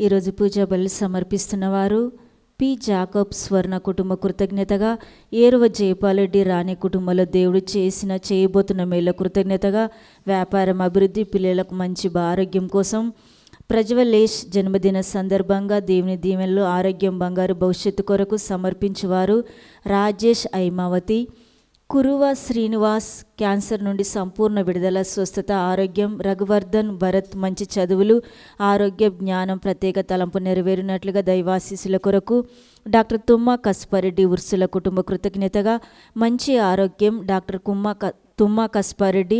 ఈరోజు పూజా బలి సమర్పిస్తున్నవారు P Jacob స్వర్ణ కుటుంబ కృతజ్ఞతగా, ఏరువ జయపాలరెడ్డి రాణి కుటుంబంలో దేవుడు చేయబోతున్న మేళ్ళ కృతజ్ఞతగా, వ్యాపారం అభివృద్ధి, పిల్లలకు మంచి ఆరోగ్యం కోసం, ప్రజ్వలేష్ జన్మదిన సందర్భంగా దేవుని దీవెనలు, ఆరోగ్యం, బంగారు భవిష్యత్తు కొరకు సమర్పించువారు రాజేష్, ఐమావతి. కురువ శ్రీనివాస్ క్యాన్సర్ నుండి సంపూర్ణ విడుదల, స్వస్థత, ఆరోగ్యం. రఘువర్ధన్, భరత్ మంచి చదువులు, ఆరోగ్య, జ్ఞానం, ప్రత్యేక తలంపు నెరవేరినట్లుగా దైవాశీస్సుల కొరకు. డాక్టర్ తుమ్మా కస్పారెడ్డి ఉర్సుల కుటుంబ కృతజ్ఞతగా, మంచి ఆరోగ్యం. డాక్టర్ తుమ్మా కస్పారెడ్డి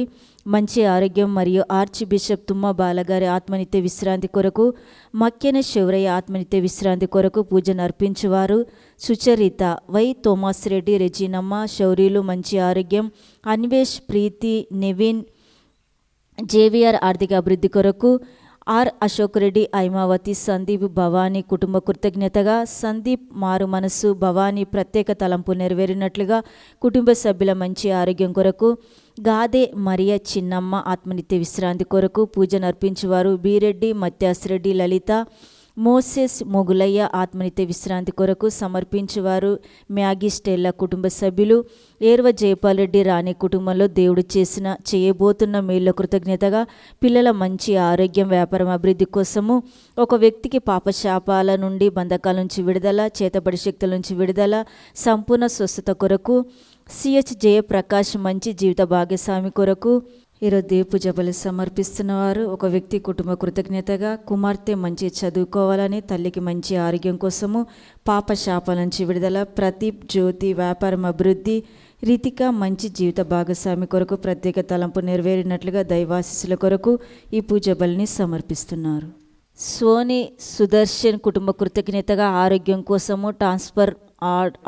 మంచి ఆరోగ్యం మరియు ఆర్చ్ బిషప్ తుమ్మా బాలగారి ఆత్మనిత్య విశ్రాంతి కొరకు, మక్కెన శివరయ్య ఆత్మనిత్య విశ్రాంతి కొరకు పూజను అర్పించువారు సుచరిత. వై థోమస్ రెడ్డి, రెజీనమ్మ, శౌర్యులు మంచి ఆరోగ్యం. అన్వేష్, ప్రీతి, నెవిన్, జేవిఆర్ ఆర్థిక అభివృద్ధి కొరకు. ఆర్ అశోక్ రెడ్డి, ఐమావతి, సందీప్, భవానీ కుటుంబ కృతజ్ఞతగా, సందీప్ మారు మనసు, భవానీ ప్రత్యేక తలంపు నెరవేరినట్లుగా కుటుంబ సభ్యుల మంచి ఆరోగ్యం కొరకు. గాదే మరియ, చిన్నమ్మ ఆత్మనిత్య విశ్రాంతి కొరకు పూజను అర్పించువారు బీరెడ్డి, మత్యాసిరెడ్డి, లలిత. మోసెస్, మొగులయ్య ఆత్మనిత్య విశ్రాంతి కొరకు సమర్పించువారు మ్యాగీ, స్టెల్లా కుటుంబ సభ్యులు. ఏర్వ జయపాలరెడ్డి రాణి కుటుంబంలో దేవుడు చేయబోతున్న మేళ్ళ కృతజ్ఞతగా, పిల్లల మంచి ఆరోగ్యం, వ్యాపారం అభివృద్ధి కోసము, ఒక వ్యక్తికి పాపశాపాల నుండి, బంధకాల నుంచి విడుదల, చేతబడి శక్తుల నుంచి విడుదల, సంపూర్ణ స్వస్థత కొరకు. సిహెచ్ జయప్రకాష్ మంచి జీవిత భాగ్యస్వామి కొరకు. ఈరోజు దేవ పూజ బలి సమర్పిస్తున్నవారు ఒక వ్యక్తి కుటుంబ కృతజ్ఞతగా, కుమార్తె మంచి చదువుకోవాలని, తల్లికి మంచి ఆరోగ్యం కోసము, పాప శాపాల నుంచి విడుదల. ప్రదీప్, జ్యోతి వ్యాపారం అభివృద్ధి. రితిక మంచి జీవిత భాగస్వామి కొరకు ప్రత్యేక తలంపు నెరవేరినట్లుగా దైవాశీస్సుల కొరకు ఈ పూజ బలిని సమర్పిస్తున్నారు. సోని సుదర్శన్ కుటుంబ కృతజ్ఞతగా, ఆరోగ్యం కోసము, ట్రాన్స్ఫర్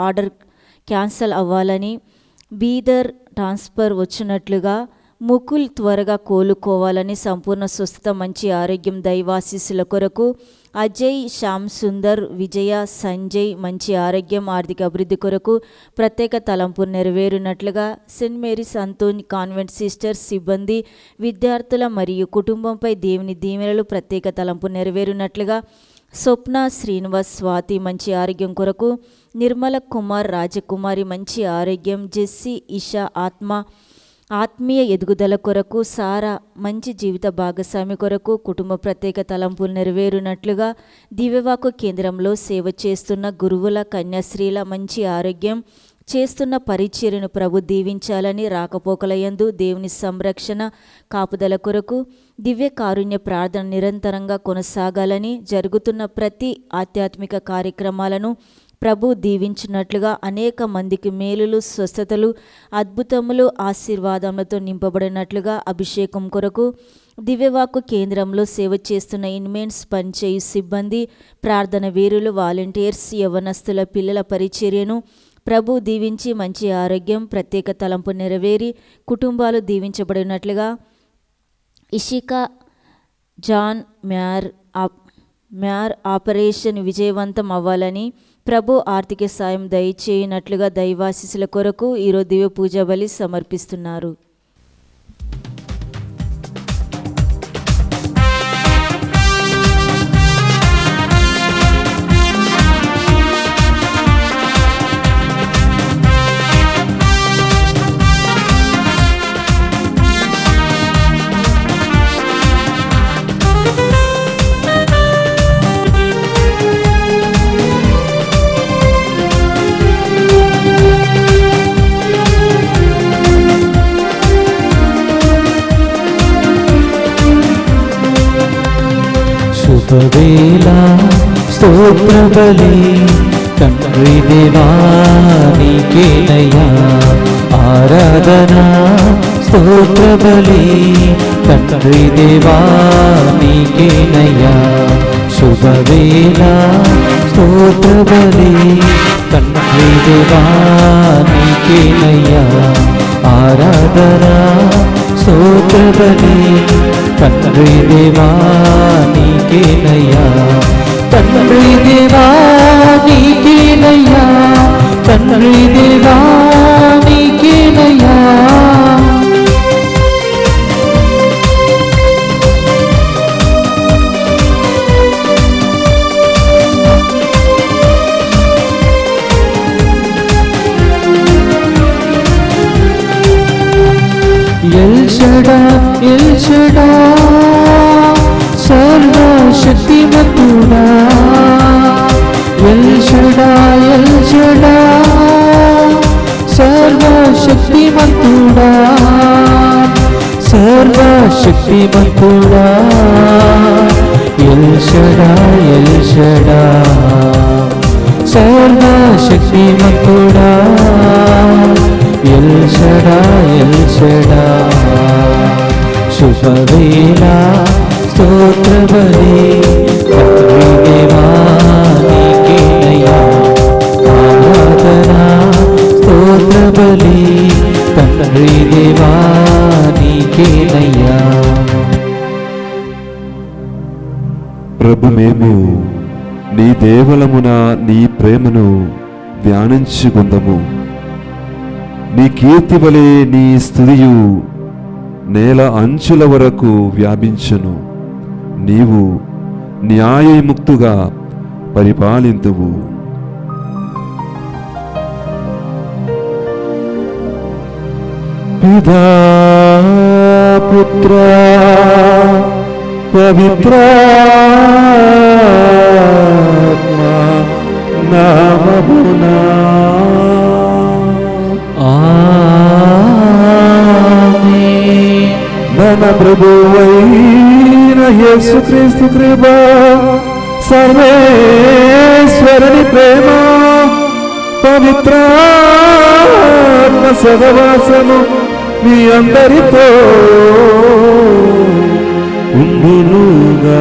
ఆర్డర్ క్యాన్సల్ అవ్వాలని, బీదర్ ట్రాన్స్ఫర్ వచ్చినట్లుగా. ముకుల్ త్వరగా కోలుకోవాలని, సంపూర్ణ స్వస్థత, మంచి ఆరోగ్యం దైవాశీస్సుల కొరకు. అజయ్, శ్యామ్ సుందర్, విజయ, సంజయ్ మంచి ఆరోగ్యం, ఆర్థిక అభివృద్ధి కొరకు ప్రత్యేక తలంపు నెరవేరినట్లుగా. Saint Mary's Anthony convent sisters సిబ్బంది, విద్యార్థుల మరియు కుటుంబంపై దేవుని దీవెనలు, ప్రత్యేక తలంపు నెరవేరినట్లుగా. స్వప్న, శ్రీనివాస్, స్వాతి మంచి ఆరోగ్యం కొరకు. నిర్మల కుమార్, రాజకుమారి మంచి ఆరోగ్యం. జెస్సీ, ఇషా ఆత్మీయ ఎదుగుదల కొరకు. సారా మంచి జీవిత భాగస్వామి కొరకు కుటుంబ ప్రత్యేక తలంపులు నెరవేరునట్లుగా. దివ్యవాకు కేంద్రంలో సేవ చేస్తున్న గురువుల, కన్యాశ్రీల మంచి ఆరోగ్యం, చేస్తున్న పరిచర్యను ప్రభు దీవించాలని, రాకపోకలయందు దేవుని సంరక్షణ, కాపుదల కొరకు. దివ్య కారుణ్య ప్రార్థన నిరంతరంగా కొనసాగాలని, జరుగుతున్న ప్రతి ఆధ్యాత్మిక కార్యక్రమాలను ప్రభు దీవించినట్లుగా, అనేక మందికి మేలులు, స్వస్థతలు, అద్భుతములు, ఆశీర్వాదములతో నింపబడినట్లుగా అభిషేకం కొరకు. దివ్యవాకు కేంద్రంలో సేవ చేస్తున్న ఇన్మేన్స్, పనిచేయు సిబ్బంది, ప్రార్థన వీరులు, వాలంటీర్స్, యవ్వనస్తుల పిల్లల పరిచర్యను ప్రభు దీవించి మంచి ఆరోగ్యం, ప్రత్యేక తలంపు నెరవేరి కుటుంబాలు దీవించబడినట్లుగా. ఇషికా, జాన్, మ్యార్ ఆపరేషన్ విజయవంతం అవ్వాలని, ప్రభు ఆర్థిక సాయం దయచేయనట్లుగా దైవాశీస్సుల కొరకు ఈరోజు దివ్య పూజా బలి సమర్పిస్తున్నారు. శుభవేళ స్తోత్ర బలి తండ్రి దేవా నీకేనయ్యా ఆరాధన. స్తోత్ర బలి తండ్రి దేవా నీకేనయ్యా. శుభవేళ స్తోత్ర బలి తండ్రి దేవా నీకేనయ్యా ఆరాధన. స్తోత్ర బలి తండ్రి దేవా నీకేనయ్యా. తండ్రి దేవా నీకేనయ్యా. తండ్రి దేవా నీకేనయ్యా. ఎల్షడా సర్వశక్తిమంతుడా ఎల్షడా ఎల్షడా సర్వశక్తిమంతుడా సర్వశక్తిమంతుడా ఎల్షడా ఎల్షడా సర్వశక్తిమంతుడా ఎల్షడా ఎల్షడా శుభవేళ స్తోత్రబలి తండ్రి దేవా నీకేనయ్యా ఆరాధన స్తోత్రబలి తండ్రి దేవా నీకేనయ్యా. ప్రభు, మేము నీ దేవలమున నీ ప్రేమను ధ్యానించుకుందము. నీ కీర్తి వలె నీ స్తుతియు నేల అంచుల వరకు వ్యాపించును. నీవు న్యాయముక్తుగా పరిపాలింతువు. పితా పుత్ర పవిత్రాత్మ నామమునా ఆమేన్. మన ప్రభువైన యేసుక్రీస్తు కృప, సర్వేశ్వరుని ప్రేమ, పవిత్రాత్మ సహవాసము మీ అందరితో ఉండునుగాక.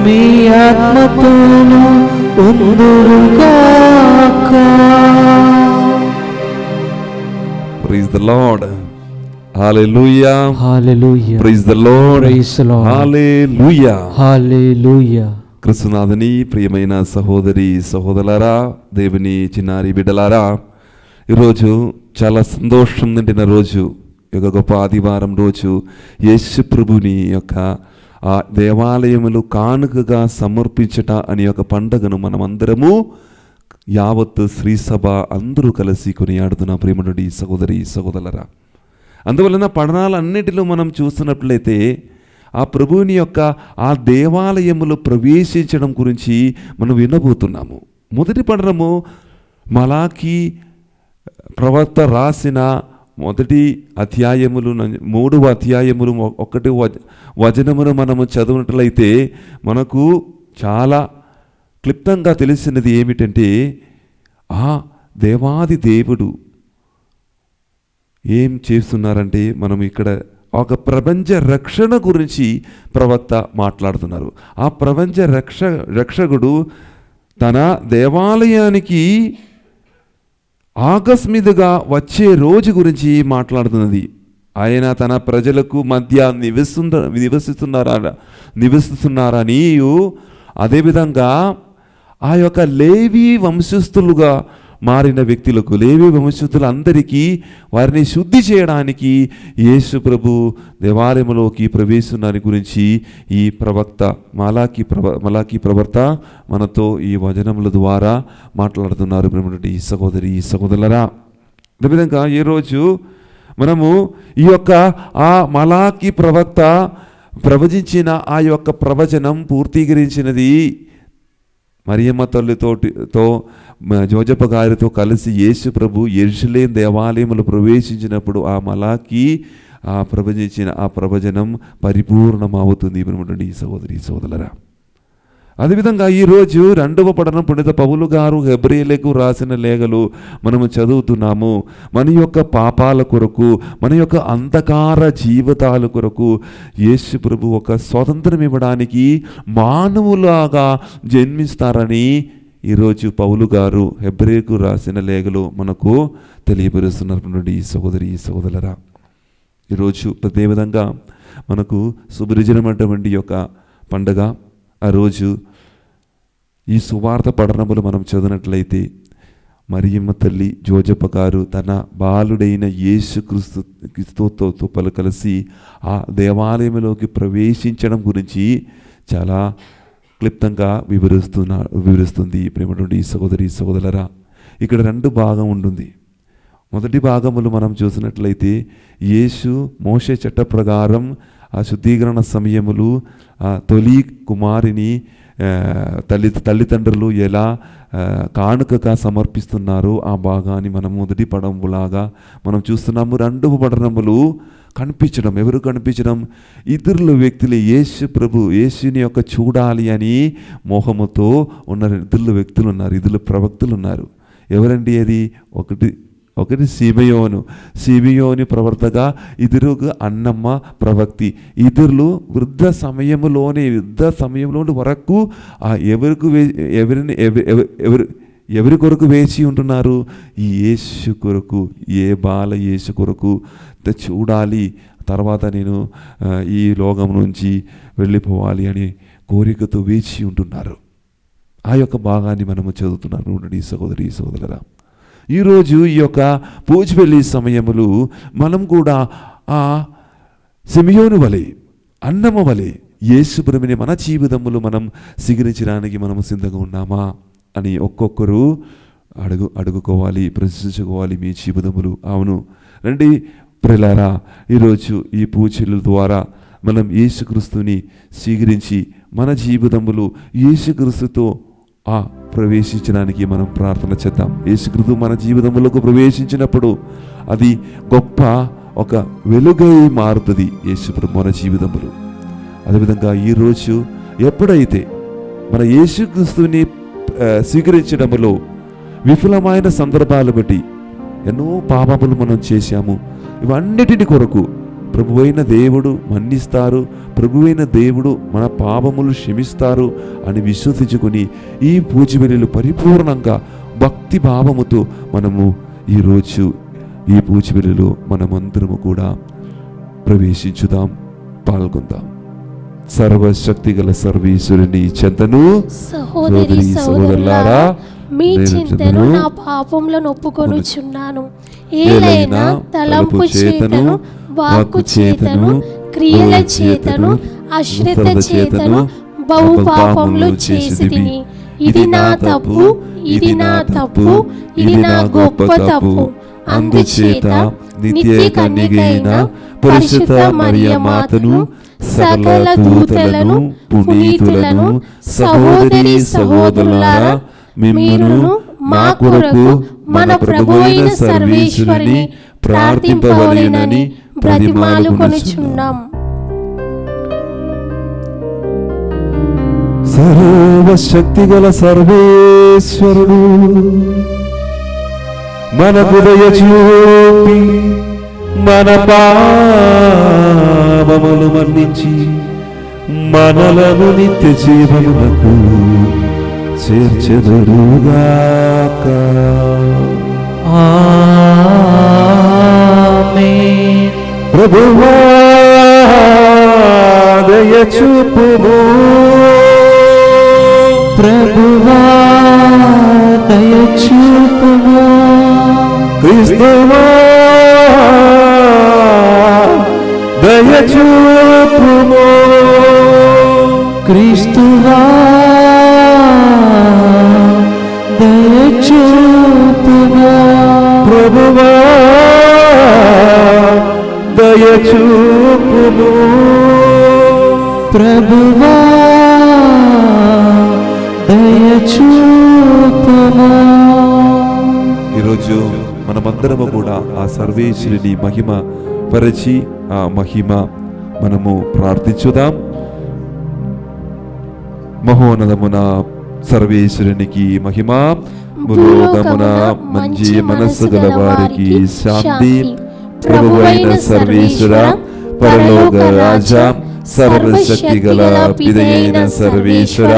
మీ ఆత్మతోను ఉందురుగాక. Praise the Lord. Hallelujah. Hallelujah. Praise the Lord. Praise the Lord. Hallelujah. హల్లెలూయా. క్రీస్తునాథుని ప్రియమైన సహోదరి సహోదరులారా, దేవుని చిన్నారి బిడ్డలారా, ఈరోజు చాలా సంతోషం నిండిన రోజు, ఒక గొప్ప ఆదివారం రోజు. యేసు ప్రభుని యొక్క ఆ దేవాలయములు కానుకగా సమర్పించట అనే ఒక పండుగను మనమందరము యావత్తు శ్రీసభ అందరూ కలిసి కొనియాడుతున్న ప్రేమనుడి సహోదరి సహోదరులారా. అందువలన పఠనాలన్నిటిలో మనం చూస్తున్నట్లయితే ఆ ప్రభువుని యొక్క ఆ దేవాలయములు ప్రవేశించడం గురించి మనం వినబోతున్నాము. మొదటి పఠనము మలాకి ప్రవక్త రాసిన మొదటి అధ్యాయములు 3వ అధ్యాయములు 1వ వచనమును మనము చదివినట్లయితే మనకు చాలా క్లుప్తంగా తెలిసినది ఏమిటంటే, ఆ దేవాది దేవుడు ఏం చేస్తున్నారంటే, మనం ఇక్కడ ఒక ప్రపంచ రక్షణ గురించి ప్రవక్త మాట్లాడుతున్నారు. ఆ ప్రపంచ రక్షకుడు తన దేవాలయానికి ఆకస్మికగా వచ్చే రోజు గురించి మాట్లాడుతున్నది. ఆయన తన ప్రజలకు మధ్య నివసిస్తున్నారని, అదేవిధంగా ఆ యొక్క లేవి వంశస్థులుగా మారిన వ్యక్తులకు, లేవి వంశస్థులందరికీ వారిని శుద్ధి చేయడానికి యేసు ప్రభు దేవాలయంలోకి ప్రవేశించడాని గురించి ఈ ప్రవక్త మలాకి ప్రవక్త మనతో ఈ వచనముల ద్వారా మాట్లాడుతున్నారు. ప్రేమటువంటి సహోదరి సహోదరులారా, అదేవిధంగా ఈరోజు మనము ఈ యొక్క ఆ మలాకి ప్రవక్త ప్రవచించిన ఆ యొక్క ప్రవచనం పూర్తీకరించినది మరియమ్మ తల్లితో జోజప్ప గారితో కలిసి యేసు ప్రభు యెరూషలేము దేవాలయములో ప్రవేశించినప్పుడు ఆ మలాకి ప్రవచించిన ఆ ప్రవచనం పరిపూర్ణమవుతుంది. సహోదరి సహోదరులారా, అదేవిధంగా ఈరోజు 2వ పఠనం పునీత పౌలు గారు హెబ్రీయులకు రాసిన లేఖలు మనము చదువుతున్నాము. మన యొక్క పాపాల కొరకు, మన యొక్క అంధకార జీవితాల కొరకు యేసు ప్రభు ఒక స్వాతంత్రం ఇవ్వడానికి మానవులాగా జన్మిస్తారని ఈరోజు పౌలు గారు హెబ్రీయులకు రాసిన లేఖలు మనకు తెలియపరుస్తున్నటువంటి సహోదరి సహోదరులారా, ఈరోజు అదేవిధంగా మనకు శుభరిజనమైనటువంటి యొక్క పండగ. ఆ రోజు ఈ సువార్త పఠనములు మనం చదివినట్లయితే మరియమ్మ తల్లి జోజప్ప గారు తన బాలుడైన యేసుక్రీస్తుతో కలిసి ఆ దేవాలయంలోకి ప్రవేశించడం గురించి చాలా క్లుప్తంగా వివరిస్తుంది. ప్రేమటువంటి సహోదరి సహోదరులారా, ఇక్కడ 2 భాగం ఉంటుంది. మొదటి భాగములు మనం చూసినట్లయితే యేసు మోషే చట్ట ప్రకారం ఆ శుద్ధీకరణ సమయములు ఆ తొలి కుమారిని తల్లిదండ్రులు ఎలా కానుకగా సమర్పిస్తున్నారో ఆ భాగాన్ని మనం మొదటి పడములాగా మనం చూస్తున్నాము. రెండవ పడనములు కనిపించడం, ఎవరు కనిపించడం? ఇద్దరు వ్యక్తులు, యేసు ప్రభు, యేసుని యొక్క చూడాలి అని మోహముతో ఉన్న ఇద్దరు వ్యక్తులు ఉన్నారు, ఇద్దరు ప్రవక్తలు ఉన్నారు. ఎవరండి అది? ఒకటి సిమియోని ప్రవర్తగా, ఇద్దరుగా అన్నమ్మ ప్రవక్తి. ఇద్దరు వృద్ధ సమయంలోని వరకు ఎవరి కొరకు వేచి ఉంటున్నారు? ఈ యేసు కొరకు, ఏ బాల యేసు కొరకు చూడాలి, తర్వాత నేను ఈ లోకం నుంచి వెళ్ళిపోవాలి అని కోరికతో వేచి ఉంటున్నారు. ఆ యొక్క భాగాన్ని మనము చదువుతున్నాను. సహోదరులారా, ఈరోజు ఈ యొక్క పూజపెళ్లి సమయములు మనం కూడా ఆ సిమియోను వలె, అన్నమ్మ వలె యేసు ప్రభుని మన జీవితములు మనం స్వీకరించడానికి మనము సిద్ధంగా ఉన్నామా అని ఒక్కొక్కరు అడుగుకోవాలి, ప్రశ్నించుకోవాలి మీ జీవితములు. అవును రండి ప్రియులారా, ఈరోజు ఈ పూజల ద్వారా మనం యేసుక్రీస్తుని స్వీకరించి మన జీవితములు యేసుక్రీస్తుతో ప్రవేశించడానికి మనం ప్రార్థన చేద్దాం. యేసుక్రీస్తు మన జీవితములకు ప్రవేశించినప్పుడు అది గొప్ప ఒక వెలుగై మారుతుంది యేసుప్రభు మన జీవితములు. అదేవిధంగా ఈరోజు ఎప్పుడైతే మన యేసుక్రీస్తుని స్వీకరించడంలో విఫలమైన సందర్భాలు బట్టి ఎన్నో పాపములు మనం చేశాము, ఇవన్నిటిని కొరకు ప్రభువైన దేవుడు మన్నిస్తారు, ప్రభువైన దేవుడు మన పాపములు క్షమిస్తారు అని విశ్వసించుకొని ఈ పూజబలిలు పరిపూర్ణంగా భక్తి భావముతో మనము ఈరోజు ఈ పూజబలిలో మనమందరము కూడా ప్రవేశించుదాం, పాల్గొందాం. సర్వశక్తి గల సర్వేశ్వరుని చెంతను సహోదరి సహోదరులారా, మీ చింతను నా పాపములను ఒప్పుకొనుచున్నాను. ఏలైనా తలంపు చేతను, వాక్కు చేతను, క్రియల చేతను, అశ్రద్ధ చేతను బహు పాపములు చేసి తిని. ఇది నా తప్పు, ఇది నా తప్పు, ఇది నా గొప్ప తప్పు. అందుచేత నిత్య కన్యకైన పరిశుద్ధ మరియ మాతను, సకల దూతలను, పునీతులను, సహోదరి సహోదరులారా, మిమ్మును మా కొరకు మన ప్రభువైన సర్వేశ్వరుని ప్రార్థింపవలెనని బ్రతిమాలుకొనుచున్నాం. సర్వశక్తి గల సర్వేశ్వరుడు మన హృదయ చూపి మన పాపములు మన్నించి మనలను నిత్య జీవమునకు చేర్చెదరుగాక. ఆమేన్. ప్రభువా దయ చూపుము, ప్రభువా దయ చూపుము. క్రీస్తువా దయ చూపుము, క్రీస్తువా దయ చూపుము. ప్రభువా దయ చూపుము, ప్రభువా దయ చూపుము. ఈరోజు మనమందరము కూడా ఆ సర్వేశ్వరుని మహిమ పరిచి ఆ మహిమ మనము ప్రార్థించుదాం. మహోన్నతమున సర్వేశ్వరునికి మహిమ, భూలోకమున మంచి మనస్సు గల వారికి శాంతి. ప్రభువైన సర్వేశ్వర, పరలోక రాజా, సర్వశక్తి గల పిదైన సర్వేశ్వర,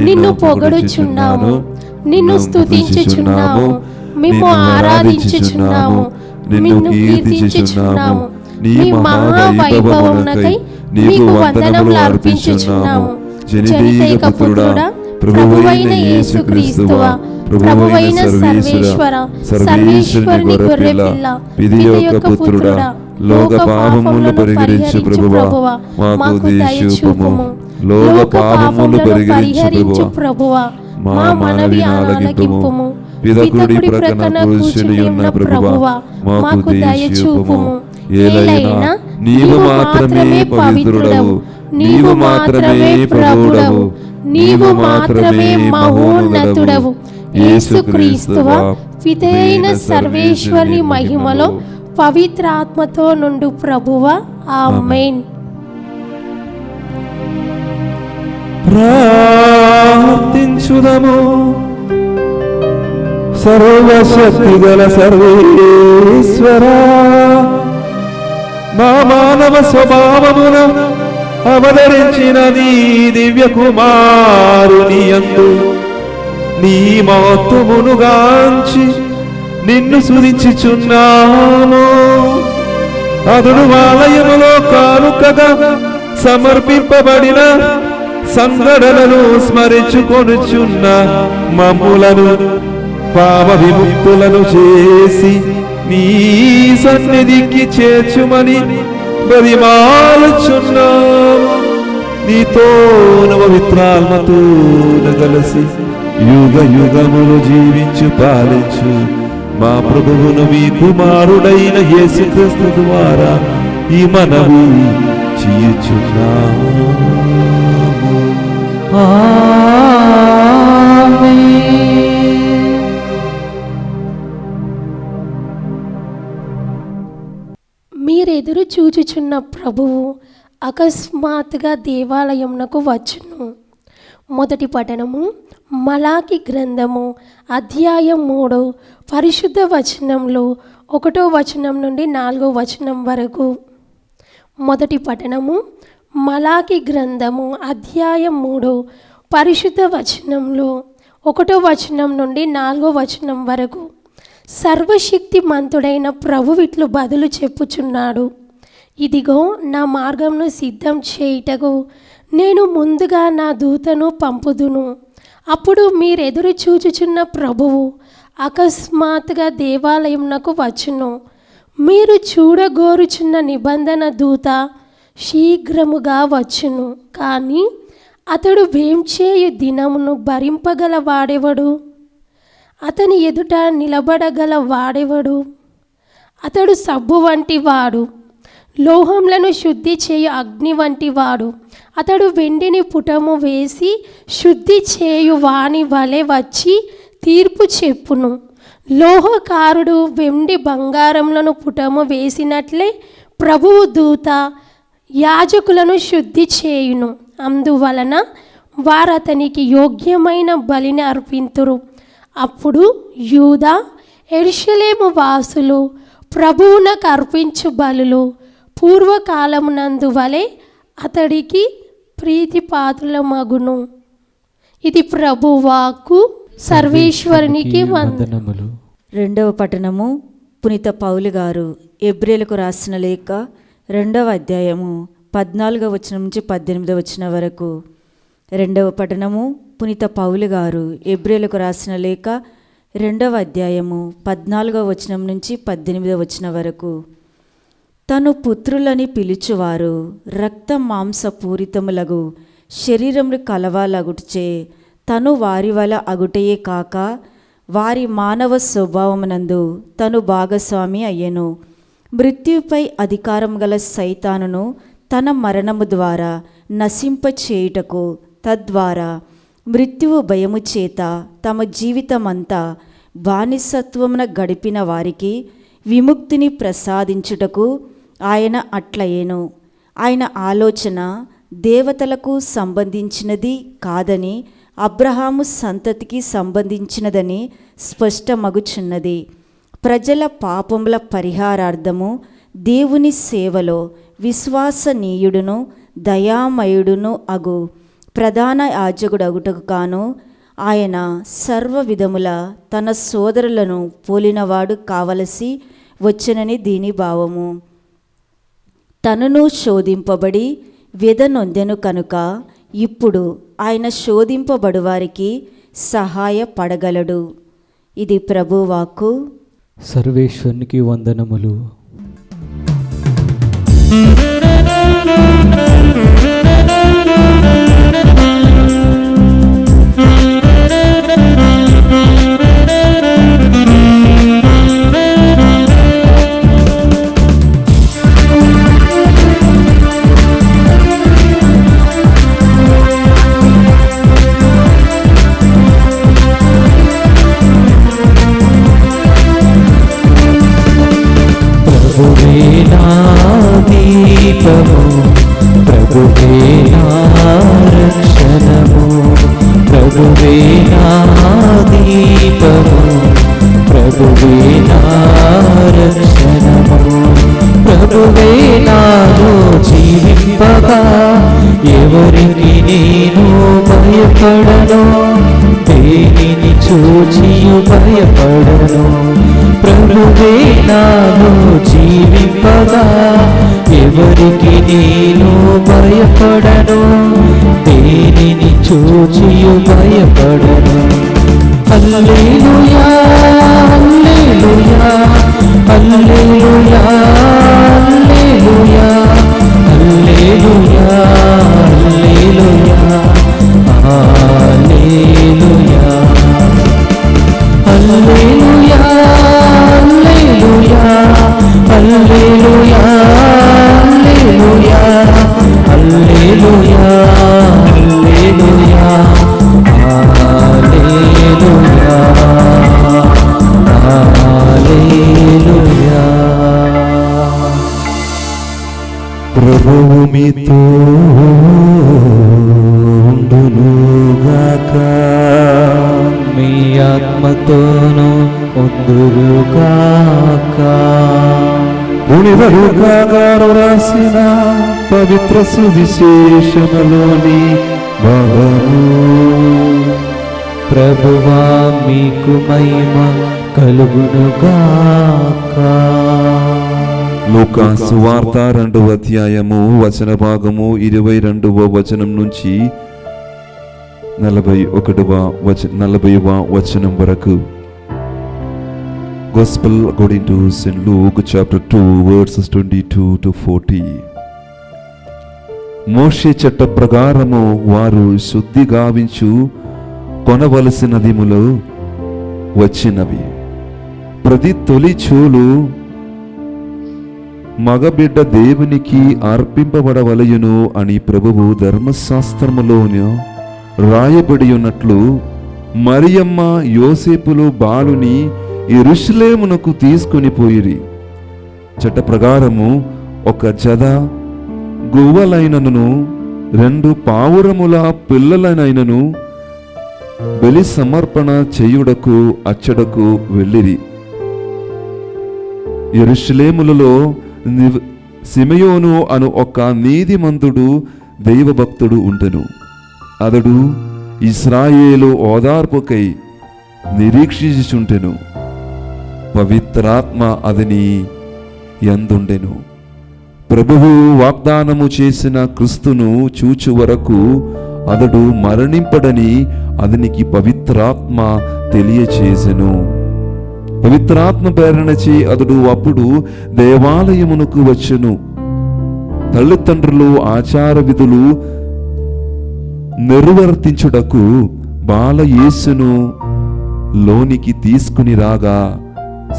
నిన్ను పొగడుచున్నాము, నిన్ను స్తుతించుచున్నాము, మేము ఆరాధించుచున్నాము, నిన్ను కీర్తించుచున్నాము. నీ మహావైభవమునకై నీకు వందనములు అర్పించుచున్నాము. జనితైక పుత్రుడా, ప్రభువైన యేసుక్రీస్తువా, ప్రభువైన సర్వేశ్వర, సర్వేశ్వరుని గొర్రెపిల్ల, పిది యొక్క పుత్రుడా, లోక పాపములను పరిహరించు ప్రభువా, మాకు దయ చూపుము. లోక పాపములను పరిహరించు ప్రభువా, మా మనవి ఆలకింపుము. పితకుడి ప్రక్కన కూర్చుని ఉన్న ప్రభువా, మాకు దయచూపుము. ఏలైనా నీవు మాత్రమే పవిత్రుడవు, నీవు మాత్రమే ప్రభుడవు, నీవు మాత్రమే మహోన్నతుడవు. యేసుక్రీస్తువా, పితైన సర్వేశ్వరుని మహిమలో పవిత్రాత్మతో నుండు ప్రభువా, ఆమేన్. ప్రార్థించుదము. సర్వశక్తిగల సర్వేశ్వరా, మా మానవ స్వభావమున అవతరించిన నీ దివ్య కుమారుని యందు నీ మహత్వమును గాంచి నిన్ను స్తుతించుచున్నాము. అతడు ఆలయములో కానుకగా సమర్పింపబడిన సంఘటనలను స్మరించుకొనుచున్న మమ్ములను పాప విముక్తులను చేసి నీ సన్నిధికి చేర్చుమని బతిమాలుచున్నాము. నీతో పవిత్రాత్మతో కలిసి యుగ యుగములు జీవించు పాలించు మా ప్రభువును మీ కుమారుడైన యేసుక్రీస్తు ద్వారా ఈ మనవి చేయుచున్నాము. మీరెదురు చూచుచున్న ప్రభువు అకస్మాత్తుగా దేవాలయమునకు వచ్చును. మొదటి పఠనము మలాకి గ్రంథము అధ్యాయం 3 పరిశుద్ధ వచనంలో 1వ వచనం నుండి 4వ వచనం వరకు. మొదటి పఠనము మలాకి గ్రంథము అధ్యాయం 3 పరిశుద్ధ వచనంలో 1వ వచనం నుండి 4వ వచనం వరకు. సర్వశక్తిమంతుడైన ప్రభువు ఇట్లు బదులు చెప్పుచున్నాడు, ఇదిగో నా మార్గంను సిద్ధం చేయుటకు నేను ముందుగా నా దూతను పంపుదును. అప్పుడు మీరెదురు చూచుచున్న ప్రభువు అకస్మాత్తుగా దేవాలయమునకు వచ్చును. మీరు చూడగోరుచున్న నిబంధన దూత శీఘ్రముగా వచ్చును. కానీ అతడు వేంచేయు దినమును భరింపగల వాడెవడు? అతని ఎదుట నిలబడగల వాడెవడు? అతడు సబ్బు వంటి వాడు, లోహంలను శుద్ధి చేయు అగ్ని వంటి వాడు. అతడు వెండిని పుటము వేసి శుద్ధి చేయు వాని వలె వచ్చి తీర్పు చెప్పును. లోహకారుడు వెండి బంగారములను పుటము వేసినట్లే ప్రభువు దూత యాజకులను శుద్ధి చేయును. అందువలన వారతనికి యోగ్యమైన బలిని అర్పింతురు. అప్పుడు యూదా యెరూషలేము వాసులు ప్రభువునకు అర్పించు బలులు పూర్వకాలమునందు వలె అతడికి ప్రీతిపాత్రులమగును. ఇది ప్రభువాకు. సర్వేశ్వరునికి వందనములు. రెండవ పట్టణము పునీత పౌలు గారు ఎబ్రేలకు రాసిన లేఖ 2వ అధ్యాయము 14వ వచనం నుంచి 18వ వచనం వరకు. రెండవ పట్టణము పునీత పౌలు గారు ఎబ్రేలకు రాసిన లేఖ 2వ అధ్యాయము 14వ వచనం నుంచి 18వ వచనం వరకు. తను పుత్రులని పిలుచువారు రక్త మాంస పూరితములగు శరీరములు కలవాలగుటచే తను వారి వల అగుటయే కాక వారి మానవ స్వభావమునందు తను భాగస్వామి అయ్యెను. మృత్యుపై అధికారం గల సైతానును తన మరణము ద్వారా నశింపచేయుటకు, తద్వారా మృత్యువు భయము చేత తమ జీవితమంతా బానిసత్వమున గడిపిన వారికి విముక్తిని ప్రసాదించుటకు ఆయన అట్లయేను. ఆయన ఆలోచన దేవతలకు సంబంధించినది కాదని, అబ్రహాము సంతతికి సంబంధించినదని స్పష్టమగుచున్నది. ప్రజల పాపముల పరిహారార్థము దేవుని సేవలో విశ్వాసనీయుడును దయామయుడును అగు ప్రధాన యాజకుడగుటకు కాను ఆయన సర్వ విధముల తన సోదరులను పోలినవాడు కావలసి వచ్చెనని దీని భావము. తనను శోధింపబడి వ్యధనొందెను కనుక ఇప్పుడు ఆయన శోధింపబడు వారికి సహాయపడగలడు. ఇది ప్రభువాక్కు. సర్వేశ్వరునికి వందనములు. ప్రభువే నా రక్షణము, ప్రభువే నా దీపము, ప్రభువే నా రక్షణము, ప్రభువే నాలో జీవింపగా ఎవరికి నేను భయపడను, దేనిని చూచియు భయపడను. ప్రభువే నాలో జీవింపగా ఎవరికి నేను భయపడను, దేనిని చూచియు భయపడను. హల్లెలూయా హల్లెలూయా హల్లెలూయా హల్లెలూయా హల్లెలూయా హల్లెలూయా హల్లెలూయా హల్లెలూయా హల్లెలూయా హల్లెలూయా హల్లెలూయా హల్లెలూయా హల్లెలూయా. ప్రభువు మీతో ఉండునుగాక. మీ ఆత్మతోనూ ఉందురుగాక. పునీత లూకా గారు రాసిన పవిత్ర సువిశేషములోని భాగము. ప్రభువా మీకు మహిమ కలుగునుగాక. లూకా సువార్త 2వ అధ్యాయము వచన భాగము 22వ వచనం నుంచి 40వ వచనం వరకు. Gospel according to St. Luke chapter 2 verses 22 to 40. మోషే చట్ట ప్రకారము వారు శుద్ధి గావించు కొనవలసినదిములు వచ్చినవి. ప్రతి తొలి చూలు మగబిడ్డ దేవునికి అర్పింపబడవలయును అని ప్రభువు ధర్మశాస్త్రములోను రాయబడి ఉన్నట్లు మరియమ్మ యోసేపులు బాలుని యెరూషలేమునకు తీసుకొని పోయిరి. చట్ట ప్రకారము ఒక జద గువ్వలైనను 2 పావురముల పిల్లలనైనను బలి సమర్పణ చేయుటకు అచ్చడకు వెళ్ళిరి. యెరూషలేములలో సిమెయోను అను ఒక నీతిమంతుడు దైవభక్తుడు ఉండెను. అతడు ఇశ్రాయేలు ఓదార్పుకై నిరీక్షించుచుండెను. పవిత్రాత్మ అతని యందుండెను. ప్రభువు వాగ్దానము చేసిన క్రీస్తును చూచు వరకు అతడు మరణింపడని అతనికి పవిత్రాత్మ తెలియచేసెను. పవిత్రాత్మ ప్రేరణచే అతడు అప్పుడు దేవాలయమునకు వచ్చెను. తల్లిదండ్రులు ఆచార విధులు నిర్వర్తించుటకు బాలయేసును లోనికి తీసుకుని రాగా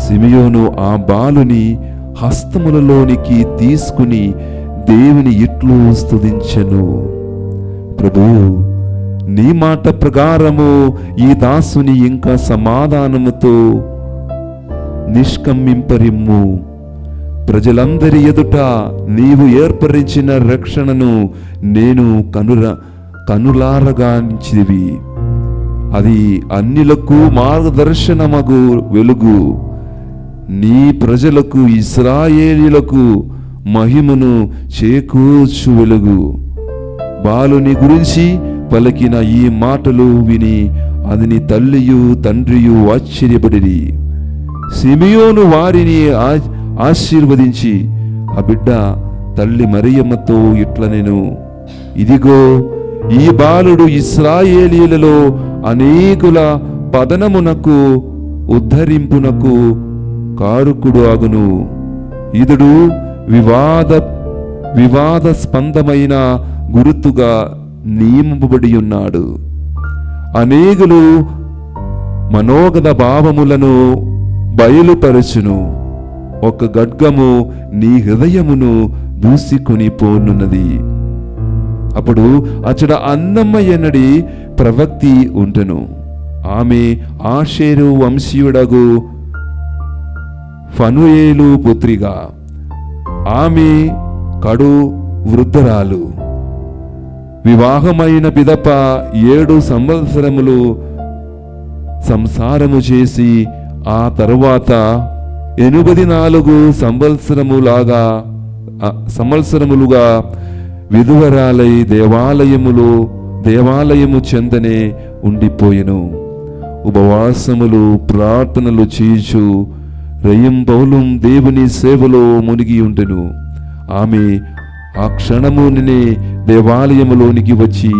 సిమియోను ఆ బాలుని హస్తములలోనికి తీసుకుని దేవుని ఇట్లు స్తుతించెను. ప్రభు, నీ మాట ప్రకారము ఈ దాసుని ఇంకా సమాధానముతో నిష్కమ్మింపరిమ్ము. ప్రజలందరి ఎదుట నీవు ఏర్పరిచిన రక్షణను నేను కనులారగాంచివి. అది అన్యులకు మార్గదర్శనమగు వెలుగు. నీ ప్రజలకు ఇశ్రాయేలీయులకు మహిమను చేకూర్చు వెలుగు. బాలుని గురించి పలికిన ఈ మాటలు విని అతని తల్లియు తండ్రియు ఆశ్చర్యపడిరి. సిమియోను వారిని ఆశీర్వదించి ఆ బిడ్డ తల్లి మరియమ్మతో ఇట్లనెను, ఇదిగో ఈ బాలుడు ఇశ్రాయేలీయులలో అనేకుల పతనమునకు ఉద్ధరింపునకు కారుకుడు అగును. ఇతడు వివాదాస్పందమైన గుర్తుగా నియమింపబడి ఉన్నాడు. అనేకులు మనోగత భావములను బయలుపరచును. ఒక ఖడ్గము నీ హృదయమును దూసికొని పోనున్నది. అప్పుడు అచ్చట అన్నమ్మయ్యనడి ప్రవక్తి ఉంటెను. ఆమె ఆషేరు వంశీయుడగు ఫనుయేలు పుత్రిగా. ఆమె కడు వృద్ధరాలు. వివాహమైన పిదప 7 సంవత్సరములు సంసారము చేసి ఆ తరువాత 84 సంవత్సరములుగా విధువరాలై దేవాలయము చెందనే ఉండిపోయెను. ఉపవాసములు ప్రార్థనలు చేయుచు రెయింబౌలు దేవుని సేవలో మునిగి ఉండెను. ఆమె ఆ క్షణమునే దేవాలయములోనికి వచ్చి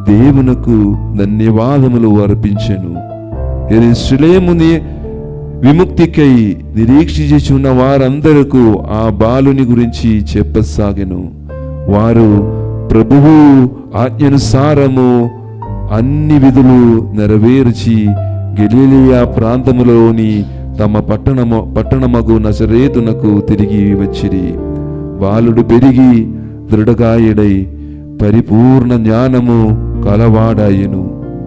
దేవునకు ధన్యవాదములు అర్పించెను. యెరూషలేముని విముక్తికై నిరీక్షించుచున్న వారందరకు ఆ బాలుని గురించి చెప్పసాగెను. వారు ప్రభువు ఆజ్ఞానుసారము అన్ని నెరవేర్చి గలిలయ ప్రాంతములోని తమ పట్టణమగు నజరేతునకు తిరిగి వచ్చిరి. బాలుడు పెరిగి దృఢగాయుడై పరిపూర్ణ జ్ఞానము కలవాడాయెను.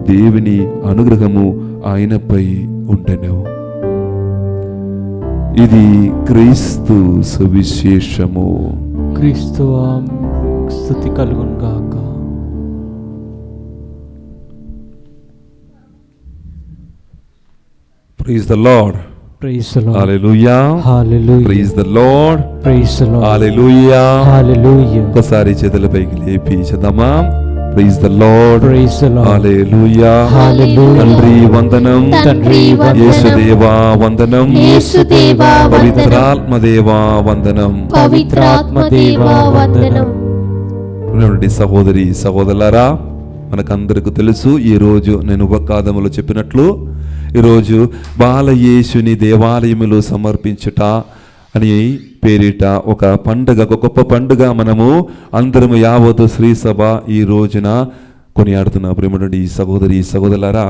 దేవుని అనుగ్రహము ఆయనపై ఉండెను. ఇది క్రీస్తు సువిశేషము. క్రీస్తువా స్తుతి కలుగును గాక. Praise the Lord. Praise the Lord. Hallelujah. Hallelujah. Praise the Lord. Praise the Lord. Hallelujah. Hallelujah. ఒకసారి చేతులపైకి లేపి చదమా. Praise the Lord. Praise the Lord. Hallelujah. Hallelujah. తండ్రి వందనం, తండ్రి వందనం, యేసుదేవా వందనం, యేసుదేవా వందనం, పవిత్రాత్మదేవా వందనం. పవిత్రాత్మదేవా వందనం. సహోదరి సహోదరులారా, మనకందరికీ తెలుసు, ఈరోజు నేను ఉపకాదములో చెప్పినట్లు ఈరోజు బాలయేసుని దేవాలయములో సమర్పించుట అని పేరిట ఒక పండుగ, ఒక గొప్ప పండుగ మనము అందరము యావత్తు శ్రీ సభ ఈ రోజున కొనియాడుతున్న ప్రేమటువంటి సహోదరి సహోదరులారా,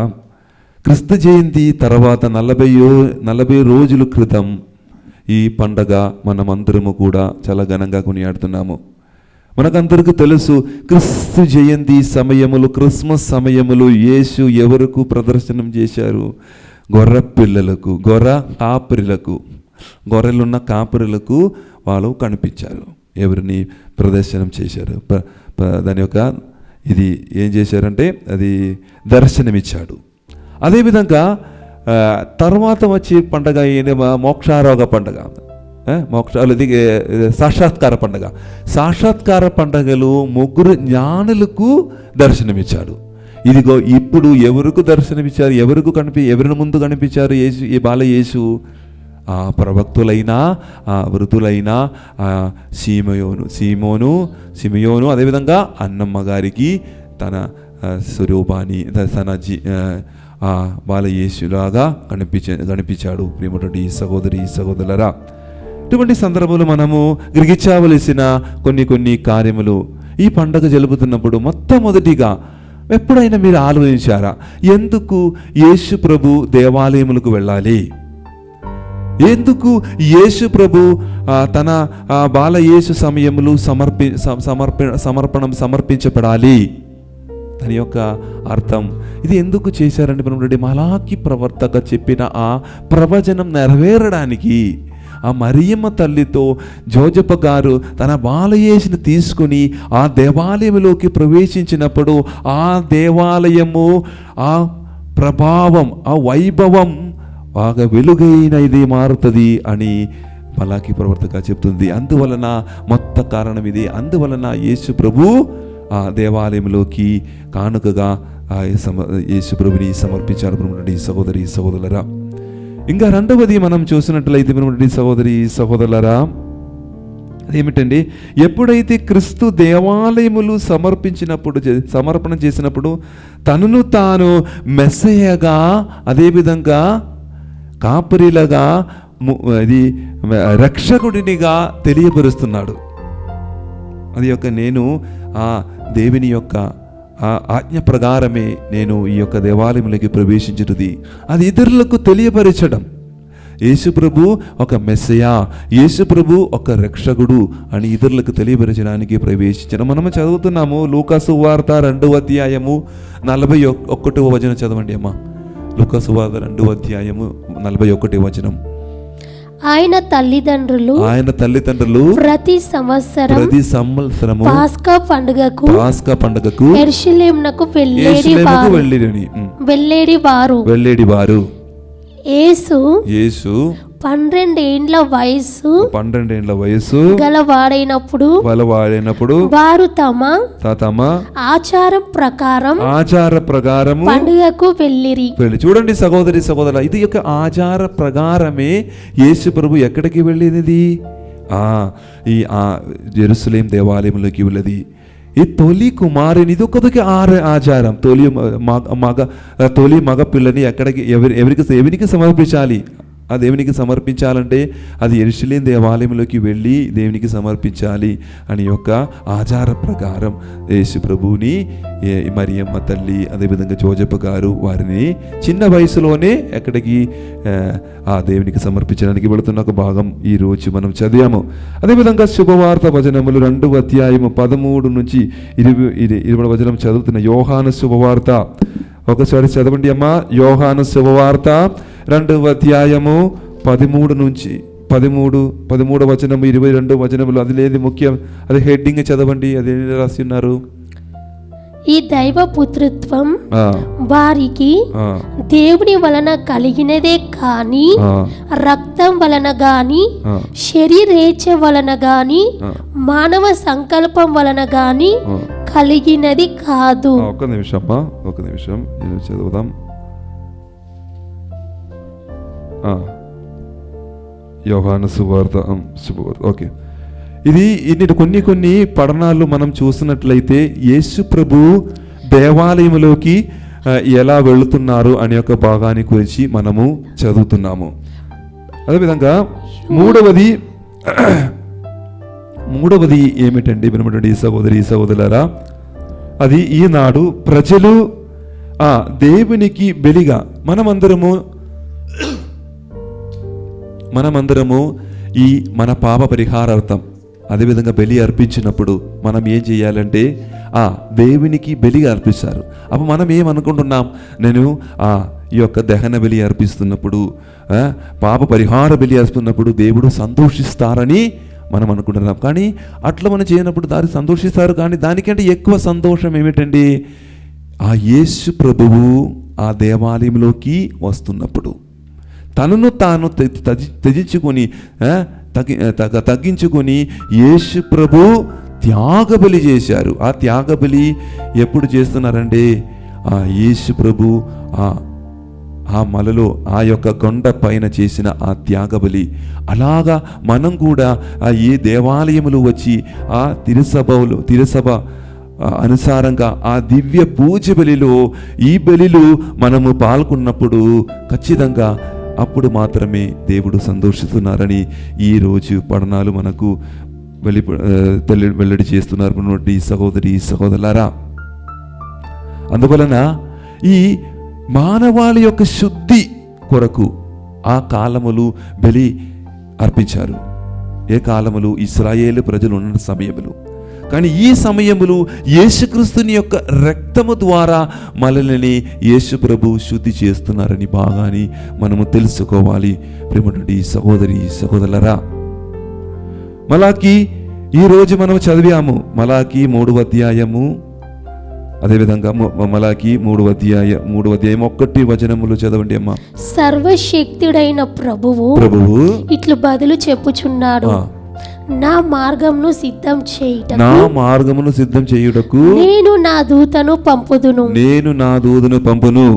క్రిస్తు జయంతి తర్వాత 40 రోజుల క్రితం ఈ పండగ మనమందరము కూడా చాలా ఘనంగా కొనియాడుతున్నాము. మనకందరికీ తెలుసు, క్రిస్తు జయంతి సమయములు, క్రిస్మస్ సమయములు యేసు ఎవరికి ప్రదర్శనం చేశారు? గొర్రె పిల్లలకు, గొర్రెలున్న కాపరులకు వాళ్ళు కనిపించారు. ఎవరిని ప్రదర్శనం చేశారు? దాని యొక్క ఇది ఏం చేశారంటే అది దర్శనమిచ్చాడు. అదేవిధంగా తర్వాత వచ్చే పండగ మోక్షారోగ పండగ, సాక్షాత్కార పండగలు 3 జ్ఞానులకు దర్శనమిచ్చాడు. ఇదిగో ఇప్పుడు ఎవరికి దర్శనమిచ్చారు? ఎవరిని ముందు కనిపించారు? యేసు, ఈ బాల యేసు ఆ ప్రవక్తులైన, ఆ వృద్ధులైన సిమియోను అదేవిధంగా అన్నమ్మ గారికి తన స్వరూపాన్ని ఆ బాల యేసులాగా కనిపించాడు. ప్రియమైనటువంటి సహోదరి సహోదరులారా, ఇటువంటి సందర్భంలో మనము గ్రహించవలసిన కొన్ని కార్యములు ఈ పండగ జరుపుతున్నప్పుడు మొట్టమొదటిగా ఎప్పుడైనా మీరు ఆలోచించారా? ఎందుకు యేసు ప్రభు దేవాలయములకు వెళ్ళాలి? ఎందుకు యేసు ప్రభు తన బాల యేసు సమయములు సమర్పించబడాలి? దాని యొక్క అర్థం ఇది ఎందుకు చేశారంటే, మలాకి ప్రవర్తక చెప్పిన ఆ ప్రవచనం నెరవేరడానికి ఆ మరియమ్మ తల్లితో జోజప్ప గారు తన బాలయేసుని తీసుకుని ఆ దేవాలయంలోకి ప్రవేశించినప్పుడు ఆ దేవాలయము, ఆ ప్రభావం, ఆ వైభవం బాగా వెలుగైన ఇది మారుతుంది అని మలాకి ప్రవర్తక చెప్తుంది. అందువలన మొత్తం కారణం ఇది. అందువలన యేసు ప్రభు ఆ దేవాలయంలోకి కానుకగా యేసు ప్రభుని సమర్పించారు. సహోదరి సహోదరులరా, ఇంకా రెండవది మనం చూసినట్లయితే సహోదరి సహోదరులరా, అదేమిటండి? ఎప్పుడైతే క్రీస్తు దేవాలయములు సమర్పణ చేసినప్పుడు తనను తాను మెస్సయ్యగా, అదేవిధంగా కాపరిలుగా, అది రక్షకుడినిగా తెలియపరుస్తున్నాడు. అది యొక్క నేను ఆ దేవుని యొక్క ఆ ఆజ్ఞ ప్రకారమే నేను ఈ యొక్క దేవాలయంలోకి ప్రవేశించుతుంది. అది ఇతరులకు తెలియపరచడం. యేసు ప్రభు ఒక మెస్సయా, యేసు ప్రభు ఒక రక్షకుడు అని ఇతరులకు తెలియపరచడానికి ప్రవేశించడం. మనము చదువుతున్నాము లూకా సువార్త 2వ అధ్యాయము 41వ వచనం చదవండి అమ్మా. లూకా సువార్త 2వ అధ్యాయము 41వ వచనం. ఆయన తల్లిదండ్రులు ప్రతి సంవత్సరము పాస్కా పండుగకు యెరూషలేమునకు వెళ్ళేడి వారు. యేసు 12 ఏండ్ల వయసు గలవాడైనప్పుడు వారు తమ ఆచారం ప్రకారం పండుగకు వెళ్ళిరి. చూడండి సహోదరి సహోదరుల, ఇది యొక్క ఆచార ప్రకారమే యేసు ప్రభు ఎక్కడికి వెళ్ళినది? ఈ యెరూషలేం దేవాలయంలోకి వెళ్ళది. ఈ తొలి కుమారుని, ఇది ఒక్కదికి ఆచారం. తొలి మగ పిల్లని ఎవరికి సమర్పించాలి? ఆ దేవునికి సమర్పించాలంటే అది యెరూషలేం దేవాలయంలోకి వెళ్ళి దేవునికి సమర్పించాలి అని యొక్క ఆచార ప్రకారం యేసు ప్రభువుని మరియమ్మ తల్లి, అదేవిధంగా జోజప్ప గారు వారిని చిన్న వయసులోనే ఎక్కడికి ఆ దేవునికి సమర్పించడానికి వెళుతున్న ఒక భాగం ఈరోజు మనం చదివాము. అదేవిధంగా శుభవార్త వచనములు 2వ అధ్యాయము 13 నుంచి 20 వచనం చదువుతున్న యోహాను శుభవార్త. ఒకసారి చదవండి అమ్మా. యోహాను శుభవార్త 2వ అధ్యాయము 13 నుంచి 13వ వచనము 22 వచనములు. అది లేదు ముఖ్యం, అది హెడ్డింగ్ చదవండి. అది రాసి ఉన్నారు. ఈ దైవ పుత్రత్వం వారికి దేవుని వలన కలిగినదే కాని రక్తం వలన గాని శరీరేచ్ఛ వలన గాని మానవ సంకల్పం వలన గాని కలిగినది కాదు. ఒక నిమిషం చదువుదాం. యోహాను శుభవార్త. ఓకే, ఇది కొన్ని పఠనాలు మనం చూసినట్లయితే యేసు ప్రభు దేవాలయంలోకి ఎలా వెళుతున్నారు అనే ఒక భాగాన్ని గురించి మనము చదువుతున్నాము. అదేవిధంగా మూడవది ఏమిటండి వినమండి సహోదరులారా, అది ఈనాడు ప్రజలు దేవునికి బలిగా మనమందరము ఈ మన పాప పరిహారార్థం అదేవిధంగా బలి అర్పించినప్పుడు మనం ఏం చేయాలంటే దేవునికి బలిగా అర్పిస్తారు. అప్పుడు మనం ఏమనుకుంటున్నాం, నేను ఈ యొక్క దహన బలి అర్పిస్తున్నప్పుడు, పాప పరిహార బలి అర్పిస్తున్నప్పుడు దేవుడు సంతోషిస్తారని మనం అనుకుంటున్నాం. కానీ అట్లా మనం చేయనప్పుడు దాన్ని సంతోషిస్తారు. కానీ దానికంటే ఎక్కువ సంతోషం ఏమిటండి, ఆ యేసు ప్రభువు ఆ దేవాలయంలోకి వస్తున్నప్పుడు తనను తాను తగ్గించుకొని యేసు ప్రభు త్యాగబలి చేశారు. ఆ త్యాగబలి ఎప్పుడు చేస్తున్నారంటే ఆ యేసు ప్రభు ఆ మలలో ఆ యొక్క కొండ పైన చేసిన ఆ త్యాగబలి. అలాగా మనం కూడా ఏ దేవాలయములు వచ్చి ఆ తిరుసభ అనుసారంగా ఆ దివ్య పూజ బలిలో ఈ బలిలో మనము పాల్గొన్నప్పుడు ఖచ్చితంగా అప్పుడు మాత్రమే దేవుడు సంతోషిస్తున్నారని ఈరోజు పఠనాలు మనకు వెల్లడి చేస్తున్నారు సహోదరులారా. అందువలన ఈ మానవాళి యొక్క శుద్ధి కొరకు ఆ కాలములు బలి అర్పించారు. ఏ కాలములు? ఇశ్రాయేలు ప్రజలు ఉన్న సమయములు. కానీ ఈ సమయములు యేసుక్రీస్తుని యొక్క రక్తము ద్వారా మనల్ని యేసు ప్రభు శుద్ధి చేస్తున్నారని బాగాని మనము తెలుసుకోవాలి. ప్రేమటువంటి సహోదరులారా, మలాకి ఈరోజు మనం చదివాము. మలాకి 3వ అధ్యాయము, అదేవిధంగా మలాకి 3వ అధ్యాయం 1 వచనములు చదవండి అమ్మా. సర్వశక్తుడైన ప్రభువు ఇట్లు బదులు చెప్పుచున్నాడు, నా మార్గమును సిద్ధం చేయుటకు నేను నా దూతను పంపుదును.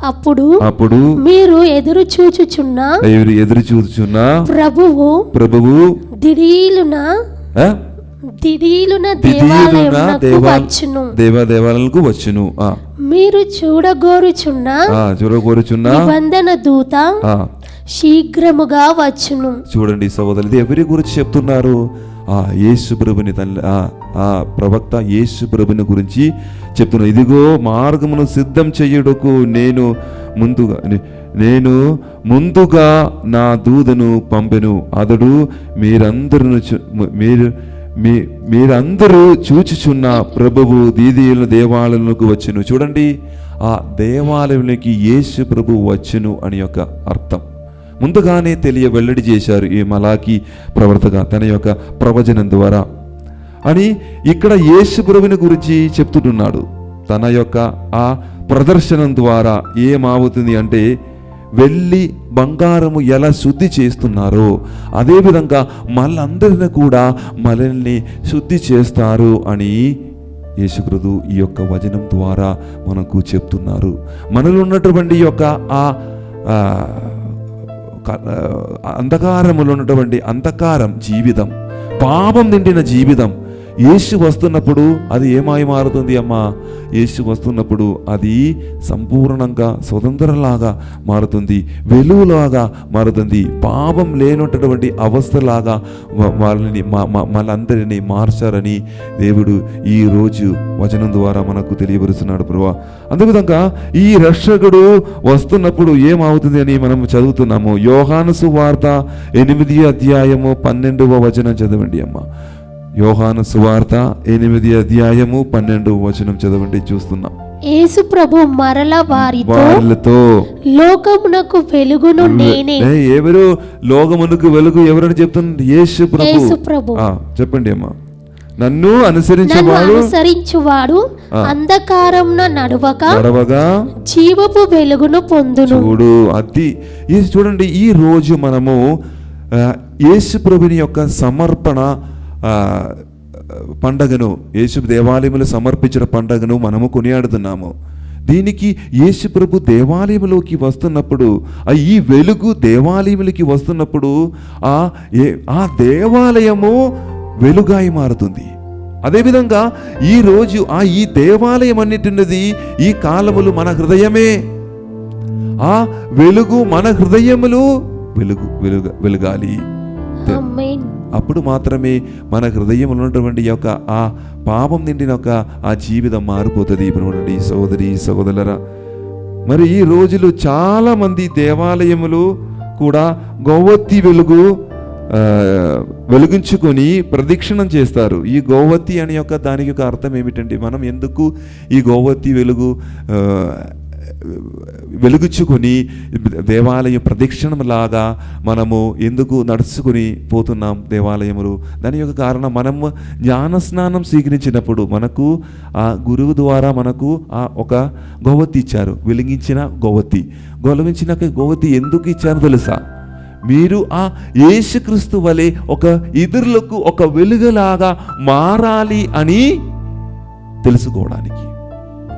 అప్పుడు మీరు ఎదురు చూచుచున్న ప్రభువు దిడీలున దేవాలయాలకు వచ్చును. మీరు చూడగోరుచున్న నిబంధన దూత శీఘ్రముగా వచ్చును. చూడండి సహోదరులు, ఎవరి గురించి చెప్తున్నారు? యేసు ప్రభుని ఆ ప్రవక్త యేసు ప్రభుని గురించి చెప్తున్నారు. ఇదిగో మార్గమును సిద్ధం చేయుటకు నేను ముందుగా నా దూతను పంపెను. అతడు మీరందరూ చూచుచున్న ప్రభువు దీదీయుల దేవాలయంలోకి వచ్చును. చూడండి, ఆ దేవాలయంలోకి యేసు ప్రభు వచ్చును అని యొక్క అర్థం. ముందుగానే వెల్లడి చేశారు ఈ మలాకి ప్రవర్తక తన యొక్క ప్రవచనం ద్వారా అని ఇక్కడ యేసు ప్రభువుని గురించి చెప్తుంటున్నాడు. తన యొక్క ఆ ప్రదర్శనం ద్వారా ఏమవుతుంది అంటే వెల్లి బంగారము ఎలా శుద్ధి చేస్తున్నారో అదేవిధంగా మళ్ళందరినీ కూడా మనల్ని శుద్ధి చేస్తారు అని యేసుక్రీస్తు ఈ యొక్క వచనం ద్వారా మనకు చెప్తున్నారు. మనలో ఉన్నటువంటి యొక్క ఆ అంధకారములో ఉన్నటువంటి అంధకారం జీవితం, పాపం నిండిన జీవితం యేసు వస్తున్నప్పుడు అది ఏమై మారుతుంది అమ్మా? యేసు వస్తున్నప్పుడు అది సంపూర్ణంగా స్వతంత్రంలాగా మారుతుంది, వెలుగులాగా మారుతుంది. పాపం లేనటువంటి అవస్థలాగా వాళ్ళందరినీ మార్చారని దేవుడు ఈ రోజు వచనం ద్వారా మనకు తెలియపరుస్తున్నాడు ప్రభువా. అదేవిధంగా ఈ రక్షకుడు వస్తున్నప్పుడు ఏమవుతుంది అని మనం చదువుతున్నాము. యోహాను సువార్త 8వ అధ్యాయము 12వ వచనం చదవండి అమ్మా. యోహాను సువార్త 8వ అధ్యాయము 12వ వచనం చదవండి. చూస్తున్నాం. యేసు ప్రభు మరల వారితో లోకమునకు వెలుగును నేనే. ఎవరు లోకమునకు వెలుగు ఎవరని చెప్తున్నారు? యేసు ప్రభు. చెప్పండి అమ్మా. నన్ను అనుసరించువాడు అంధకారమున నడవగా జీవపు వెలుగును పొందును. చూడు, అది చూడండి. ఈ రోజు మనము యేసు ప్రభుని యొక్క సమర్పణ పండగను, యేసు దేవాలయములు సమర్పించిన పండగను మనము కొనియాడుతున్నాము. దీనికి యేసు ప్రభు దేవాలయములోకి వస్తున్నప్పుడు, ఈ వెలుగు దేవాలయములకి వస్తున్నప్పుడు ఆ దేవాలయము వెలుగాయి మారుతుంది. అదేవిధంగా ఈరోజు ఈ దేవాలయం అన్నిటిన్నది ఈ కాలములు మన హృదయమే. ఆ వెలుగు మన హృదయములు వెలుగాలి. అప్పుడు మాత్రమే మన హృదయంలో ఉన్నటువంటి యొక్క ఆ పాపం నిండిన ఆ జీవితం మారిపోతుంది. ఇప్పుడు సోదరి సహోదరులారా, మరి ఈ రోజులు చాలా మంది దేవాలయములు కూడా గోవత్తి వెలిగించుకొని ప్రదక్షిణం చేస్తారు. ఈ గోవత్తి అనే దానికి యొక్క అర్థం ఏమిటండి? మనం ఎందుకు ఈ గోవత్తి వెలుగుచ్చుకొని దేవాలయం ప్రదక్షిణంలాగా మనము ఎందుకు నడుచుకొని పోతున్నాం దేవాలయములు? దాని యొక్క కారణం, మనము జ్ఞానస్నానం స్వీకరించినప్పుడు మనకు ఆ గురువు ద్వారా మనకు ఒక గోవత్తి ఇచ్చారు, వెలిగించిన గోవత్తి. గోవత్తి ఎందుకు ఇచ్చారో తెలుసా? మీరు ఆ యేసుక్రీస్తు వలె ఇతరులకు ఒక వెలుగులాగా మారాలి అని తెలుసుకోవడానికి.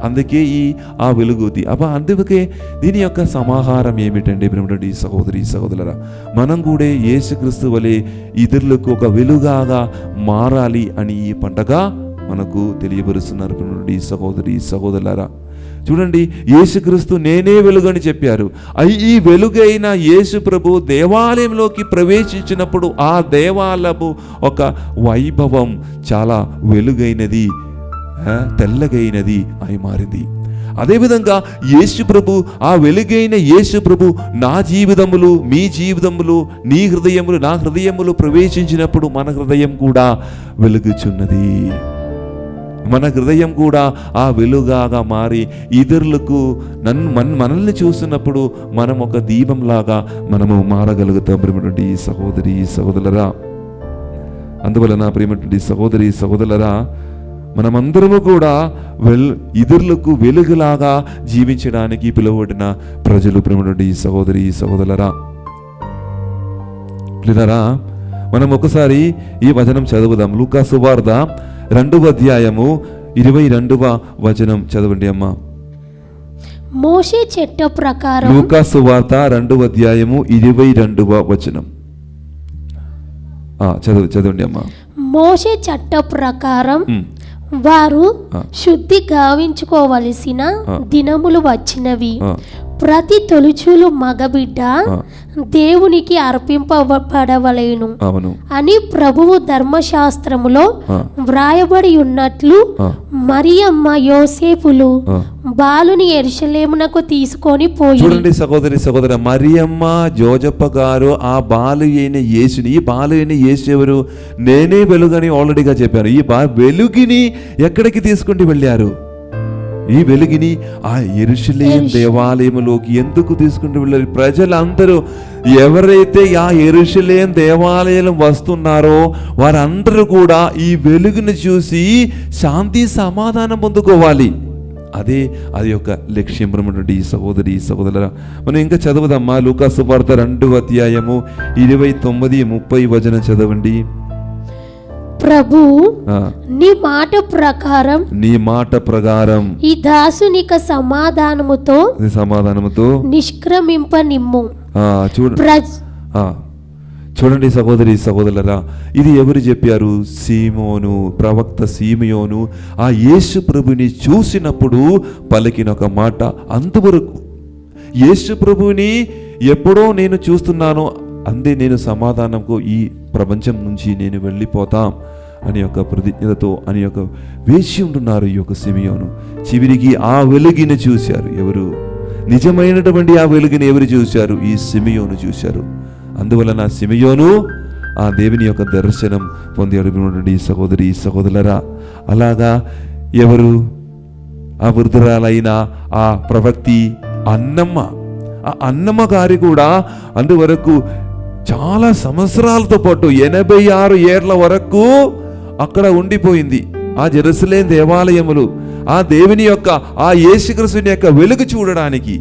అందుకే ఆ వెలుగుది. అందుకే దీని యొక్క సమాహారం ఏమిటండి? ప్రియమైనటువంటి సహోదరి సహోదరులారా, మనం కూడా యేసుక్రీస్తు వలె ఇతరులకు ఒక వెలుగాగా మారాలి అని ఈ పండగ మనకు తెలియపరుస్తున్నారు. ప్రియమైనటువంటి సహోదరి సహోదరులారా, చూడండి, యేసుక్రీస్తు నేనే వెలుగు అని చెప్పారు. ఈ వెలుగైన యేసు ప్రభు దేవాలయంలోకి ప్రవేశించినప్పుడు ఆ దేవాలయపు ఒక వైభవం చాలా వెలుగైనది, తెల్లగైనది అయి మారింది. అదేవిధంగా యేసు ప్రభు, ఆ వెలుగైన యేసు ప్రభు నా జీవితములు, మీ జీవితములు, నీ హృదయములు, నా హృదయములు ప్రవేశించినప్పుడు మన హృదయం కూడా వెలుగుచున్నది. మన హృదయం కూడా ఆ వెలుగాగా మారి ఇతరులకు మనల్ని చూస్తున్నప్పుడు మనం ఒక దీపంలాగా మనము మారగలుగుతాం. ప్రియమైనటువంటి సహోదరి సహోదరులారా, అందువలన ప్రియమైనటువంటి సహోదరి సహోదరులారా, మనమందరము కూడా ఇతరులకు వెలుగులాగా జీవించడానికి పిలువబడిన ప్రజలు. ప్రియమైనటువంటి సహోదరి సహోదరులారా, మనం ఒకసారి ఈ వచనం చదువుదాం. లూకా సువార్త 2వ అధ్యాయము 22వ వచనం చదవండి అమ్మా. మోషే చట్ట ప్రకారం. లూకా సువార్త 2వ అధ్యాయము 22వ వచనం చదవండి అమ్మా. మోషే చట్ట ప్రకారం వారు శుద్ధి గావించుకోవలసిన దినములు వచ్చినవి. ప్రతి తొలుచూలు మగబిడ్డ దేవునికి అర్పింపబడవలేను అని ప్రభువు ధర్మశాస్త్రములో వ్రాయబడి ఉన్నట్లు మరియమ్మ యోసేపులు బాలుని యెరూషలేమునకు తీసుకొని పోయి. చూడండి సహోదరి సహోదర, మరియమ్మ జోజప్ప గారు ఆ బాలు అయిన యేసుని, ఈ బాలు అయిన యేసు ఎవరు? నేనే వెలుగని ఆల్రెడీగా చెప్పారు. ఈ వెలుగుని ఎక్కడికి తీసుకుంటూ వెళ్ళారు? ఈ వెలుగుని ఆ యెరూషలేము దేవాలయములోకి ఎందుకు తీసుకుంటూ వెళ్ళారు? ప్రజలందరూ ఎవరైతే ఆ యెరూషలేము దేవాలయం వస్తున్నారో వారందరూ కూడా ఈ వెలుగుని చూసి శాంతి సమాధానం పొందుకోవాలి. అది యొక్క లక్ష్యం. ఈ సహోదరి సహోదరుల, మనం ఇంకా చదవదమ్మా. లూకా సువార్త 2:29-30 వచనం చదవండి. ప్రభు నీ మాట ప్రకారం ఈ దాసునిక సమాధానముతో నిష్క్రమింప నిమ్ము. చూడండి సహోదరి సహోదరులరా, ఇది ఎవరు చెప్పారు? సీమోను, ప్రవక్త సీమయోను ఆ యేసు ప్రభుని చూసినప్పుడు పలికిన ఒక మాట. అంతవరకు యేసు ప్రభుని ఎప్పుడో నేను చూస్తున్నాను, అందే నేను సమాధానంకు ఈ ప్రపంచం నుంచి నేను వెళ్ళిపోతాం అని యొక్క ప్రతిజ్ఞతో అని యొక్క వేచి ఉంటున్నారు ఈ యొక్క సిమియోను. చివరికి ఆ వెలుగుని చూశారు. ఎవరు? నిజమైనటువంటి ఆ వెలుగుని ఎవరు చూశారు? ఈ సిమియోను చూశారు. అందువలన సిమియోను ఆ దేవుని యొక్క దర్శనం పొంది అడుగునటువంటి సహోదరి సహోదరులరా, అలాగా ఎవరు? ఆ వృద్ధురాలైన ఆ ప్రవక్తి అన్నమ్మ. ఆ అన్నమ్మ గారి కూడా అందువరకు చాలా సంవత్సరాలతో పాటు 86 ఏళ్ల వరకు అక్కడ ఉండిపోయింది. ఆ జెరూసలేము దేవాలయములు ఆ దేవుని యొక్క ఆ యేసుక్రీస్తుని యొక్క వెలుగు చూడడానికి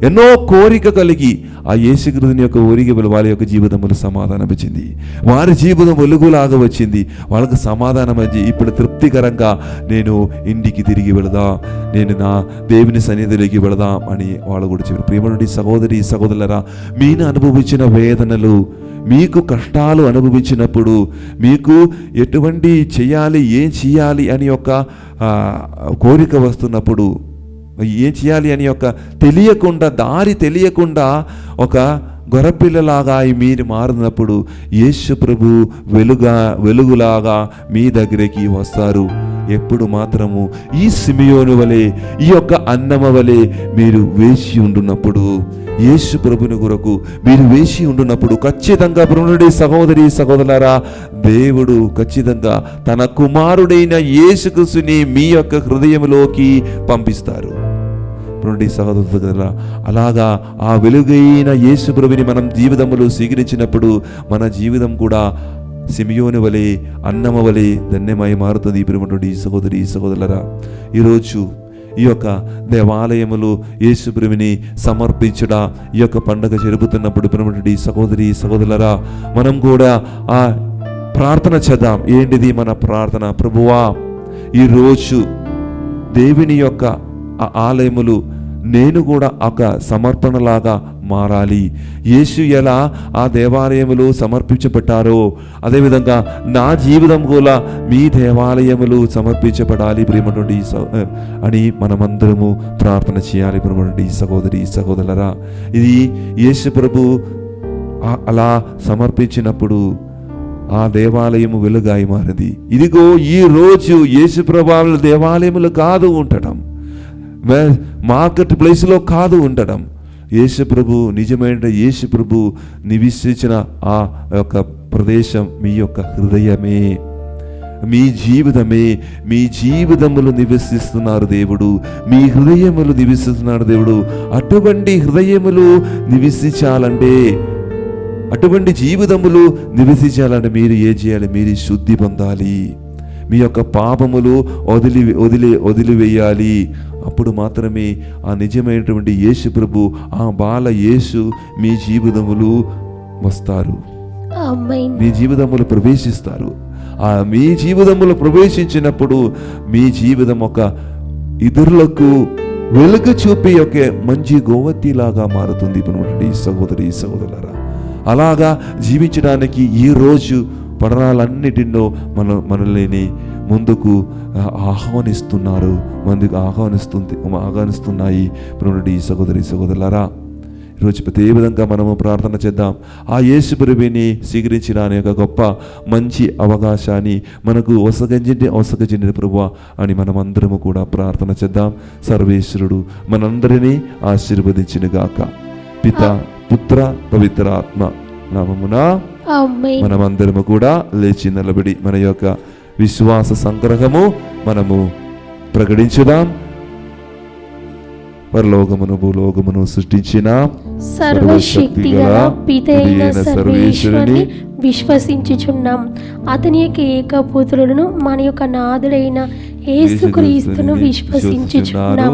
ఎన్నో కోరిక కలిగి ఆ యేసుక్రీస్తుని యొక్క ఊరికి వాళ్ళ యొక్క జీవితంలో సమాధానం వచ్చింది. వారి జీవితం వెలుగులాగా వచ్చింది. వాళ్ళకు సమాధానం వచ్చి ఇప్పుడు తృప్తికరంగా నేను ఇంటికి తిరిగి వెళదాం, నేను నా దేవుని సన్నిధిలోకి వెళదాం అని వాళ్ళు కూడా చెప్పారు. ప్రియమైనటువంటి సహోదరి సహోదరులరా, మీరు అనుభవించిన వేదనలు, మీకు కష్టాలు అనుభవించినప్పుడు మీకు ఎటువంటి చేయాలి, ఏం చేయాలి అని ఒక కోరిక వస్తున్నప్పుడు, ఏం చేయాలి అని ఒక తెలియకుండా, దారి తెలియకుండా ఒక గొర్రెపిల్లలాగా మీరు మారినప్పుడు యేసు ప్రభు వెలుగులాగా మీ దగ్గరికి వస్తారు. ఎప్పుడు మాత్రము ఈ సిమియోను వలె, ఈ యొక్క అన్నమ వలె మీరు వేచి ఉండున్నప్పుడు, యేసు ప్రభుని కొరకు మీరు వేచి ఉండున్నప్పుడు ఖచ్చితంగా బ్రహ్మనుడి సహోదరి సహోదరులారా, దేవుడు ఖచ్చితంగా తన కుమారుడైన యేసుక్రీస్తుని మీ యొక్క హృదయంలోకి పంపిస్తారు. సహోదరులారా, అలాగా ఆ వెలుగైన యేసు ప్రభుని మనం జీవితంలో స్వీకరించినప్పుడు మన జీవితం కూడా సిమియోను వలె, అన్నమ వలె ధన్యమై మారుతుంది. ప్రియమైనటువంటి సహోదరి సహోదరులారా, ఈరోజు ఈ యొక్క దేవాలయములు యేసు ప్రభుని సమర్పించడ ఈ యొక్క పండుగ జరుపుతున్నప్పుడు ప్రియమైనటువంటి సహోదరి సహోదరులారా, మనం కూడా ఆ ప్రార్థన చేద్దాం. ఏంటిది మన ప్రార్థన? ప్రభువా, ఈరోజు దేవుని యొక్క ఆ ఆలయములు నేను కూడా ఒక సమర్పణలాగా మారాలి. యేసు ఎలా ఆ దేవాలయములు సమర్పించబడ్డారో అదేవిధంగా నా జీవితం కూడా మీ దేవాలయములు సమర్పించబడాలి ప్రియమైనటువంటి అని మనమందరము ప్రార్థన చేయాలి. ప్రియమైనటువంటి సహోదరి సహోదరులారా, ఇది యేసు ప్రభు అలా సమర్పించినప్పుడు ఆ దేవాలయము వెలుగాయి మారింది. ఇదిగో ఈ రోజు యేసు ప్రభు దేవాలయములు కాదు ఉండటం, మార్కెట్ ప్లేస్లో కాదు ఉండటం, యేసు ప్రభు నిజమైన యేసు ప్రభు నివసించిన ఆ యొక్క ప్రదేశం మీ యొక్క హృదయమే, మీ జీవితమే. మీ జీవితములు నివసిస్తున్నారు దేవుడు, మీ హృదయములు నివసిస్తున్నాడు దేవుడు. అటువంటి హృదయములు నివసించాలంటే, అటువంటి జీవితములు నివసించాలంటే మీరు ఏం చేయాలి? మీరు శుద్ధి పొందాలి. మీ యొక్క పాపములు వదిలివేయాలి. అప్పుడు మాత్రమే ఆ నిజమైనటువంటి యేసు ప్రభు, ఆ బాల యేసు మీ జీవితములు వస్తారు, మీ జీవితములు ప్రవేశిస్తారు. ఆ మీ జీవితములు ప్రవేశించినప్పుడు మీ జీవితం ఒక ఇతరులకు వెలుగు చూపి ఒక మంచి గోవతిలాగా మారుతుంది. సహోదరి సహోదరులారా, అలాగా జీవించడానికి ఈ రోజు పట్టణాలన్నిటిలో మనల్ని ముందుకు ఆహ్వానిస్తున్నాయి సహోదరి సహోదరులారా. ఈరోజు ప్రతి విధంగా మనము ప్రార్థన చేద్దాం. ఆ యేసు ప్రభువుని స్వీకరించిన ఒక గొప్ప మంచి అవకాశాన్ని మనకు ఒసగజండి ప్రభువా అని మనమందరము కూడా ప్రార్థన చేద్దాం. సర్వేశ్వరుడు మనందరినీ ఆశీర్వదించును గాక. పిత, పుత్ర, పవిత్ర ఆత్మ నామమున మనమందరము కూడా లేచి నిలబడి మన యొక్క విశ్వాస సంగ్రహము మనము ప్రకటించుదాం. పరలోకమును భూలోకమును సృష్టించిన సర్వశక్తి గల పితైన సర్వేశ్వరుని విశ్వసించుచున్నాం. అతని యొక్క ఏకపుత్రుడును మన యొక్క నాథుడైన యేసుక్రీస్తును విశ్వసించుచున్నాం.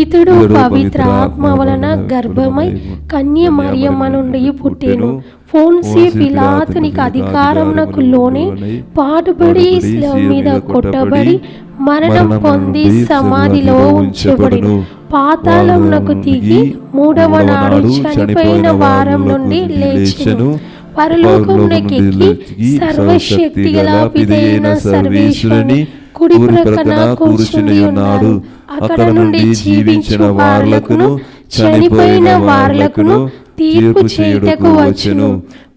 ఇతడు పవిత్ర ఆత్మ వలన గర్భమై కన్య మరియమ్మ నుండి పుట్టెను. పోన్సి పిలాతునికి అధికారమునకు లోనే పాటుపడి శిలువ మీద కొట్టబడి మరణం పొంది సమాధిలో ఉంచబడెను. పాతాళమునకు దిగి మూడవ నాడు చనిపోయిన వారం నుండి లేచెను. పరలోకమునకెక్కి సర్వశక్తి గల పితైన సర్వేశ్వరుని కుడి ప్రక్కన కూర్చుని ఉన్నాడు. అక్కడ నుండి జీవించిన వారలకును చనిపోయిన వారలకును తీర్పు చేయుటకు వచ్చును.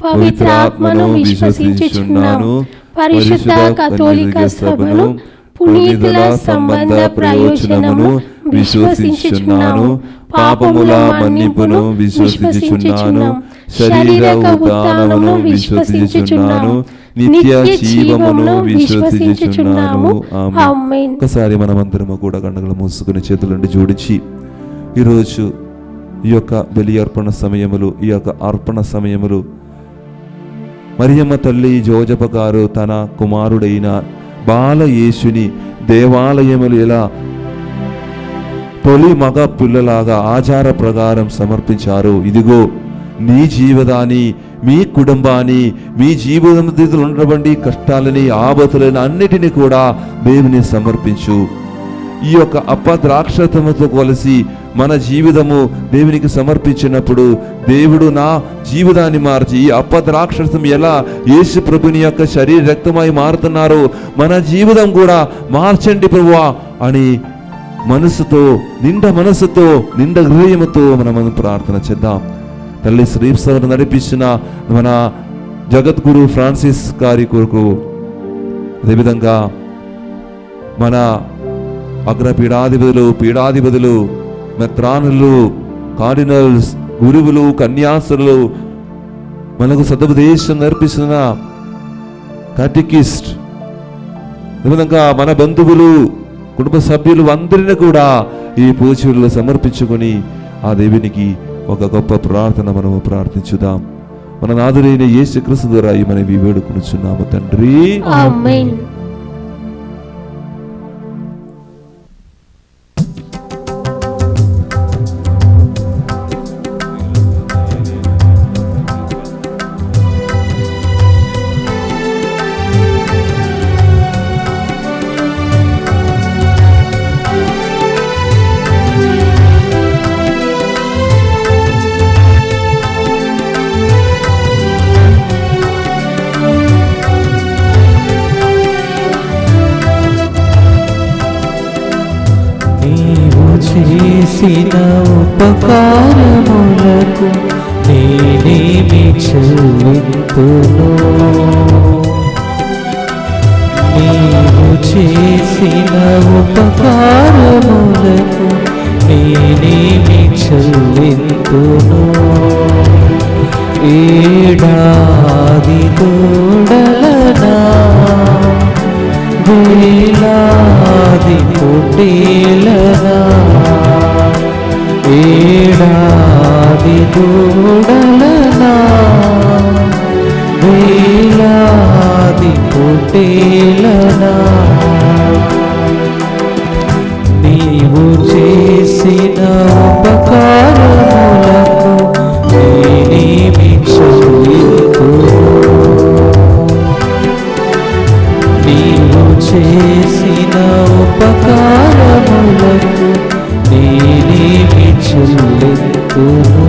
పవిత్ర ఆత్మను విశ్వసించుచున్నాను. పరిశుద్ధ కథోలిక సభను, పునీతుల సంబంధ ప్రయోజనమును విశ్వసించుచున్నాను. పాపముల మన్నింపును విశ్వసించుచున్నాను. శరీరక ఉత్థానమును విశ్వసించుచున్నాను. నిత్య జీవమును విశ్వసించుచున్నాము. ఆమేన్. ఒకసారి మనమందరము కూడా కన్నులు మూసుకుని చేతులండి జోడించి ఈరోజు ఈ యొక్క బలి అర్పణ సమయములు, ఈ యొక్క అర్పణ సమయములు మరియమ్మ తల్లి జోజప గారు తన కుమారుడైన బాల యేసుని దేవాలయములు ఎలా తొలి మగ పిల్లలాగా ఆచార ప్రకారం సమర్పించారు. ఇదిగో నీ జీవితాన్ని, మీ కుటుంబాన్ని, మీ జీవితంలో ఉన్నటువంటి కష్టాలని, ఆపదలని అన్నిటినీ కూడా దేవుని సమర్పించు. ఈ యొక్క అపద్రాక్షతముతో కలిసి మన జీవితము దేవునికి సమర్పించినప్పుడు దేవుడు నా జీవితాన్ని మార్చి ఈ అపద్రాక్షసం ఎలా యేసు ప్రభుని యొక్క శరీర రక్తమై మారుతున్నారో మన జీవితం కూడా మార్చండి ప్రభువా అని మనసుతో నిండ హృదయముతో మనం ప్రార్థన చేద్దాం. తల్లి శ్రీసభను నడిపిస్తున్న మన జగద్గురు ఫ్రాన్సిస్ గారి కొరకు, అదేవిధంగా మన పీఠాధిపతులు మెత్రానులు, కార్డినల్స్, గురువులు, కన్యాసులు, మనకు సదుపదేశం నేర్పిస్తున్న కాటెకిస్ట్, అదేవిధంగా మన బంధువులు, కుటుంబ సభ్యులు అందరినీ కూడా ఈ పూజలు సమర్పించుకొని ఆ దేవునికి ఒక గొప్ప ప్రార్థన మనము ప్రార్థించుదాం. మన నాథుడైన యేసుక్రీస్తు ద్వారా ఈ మనవి వేడుకొనుచున్నాము తండ్రి. ఆమేన్. చేసిన ఉపకారములకు నేనేమి చెల్లింతును? నీవు చేసిన ఉపకారములకు నేనేమి చెల్లింతును? ఏడాది తోడలనా, వేలాది పొట్టేలనా, ఏడాది దూడలనా, వేలాది పొట్టేలనా, నీవు చేసిన ఉపకారములకు నేనేమి చెల్లింతును? నీవు చేసిన ఉపకారములకు నేనేమి చెల్లింతును?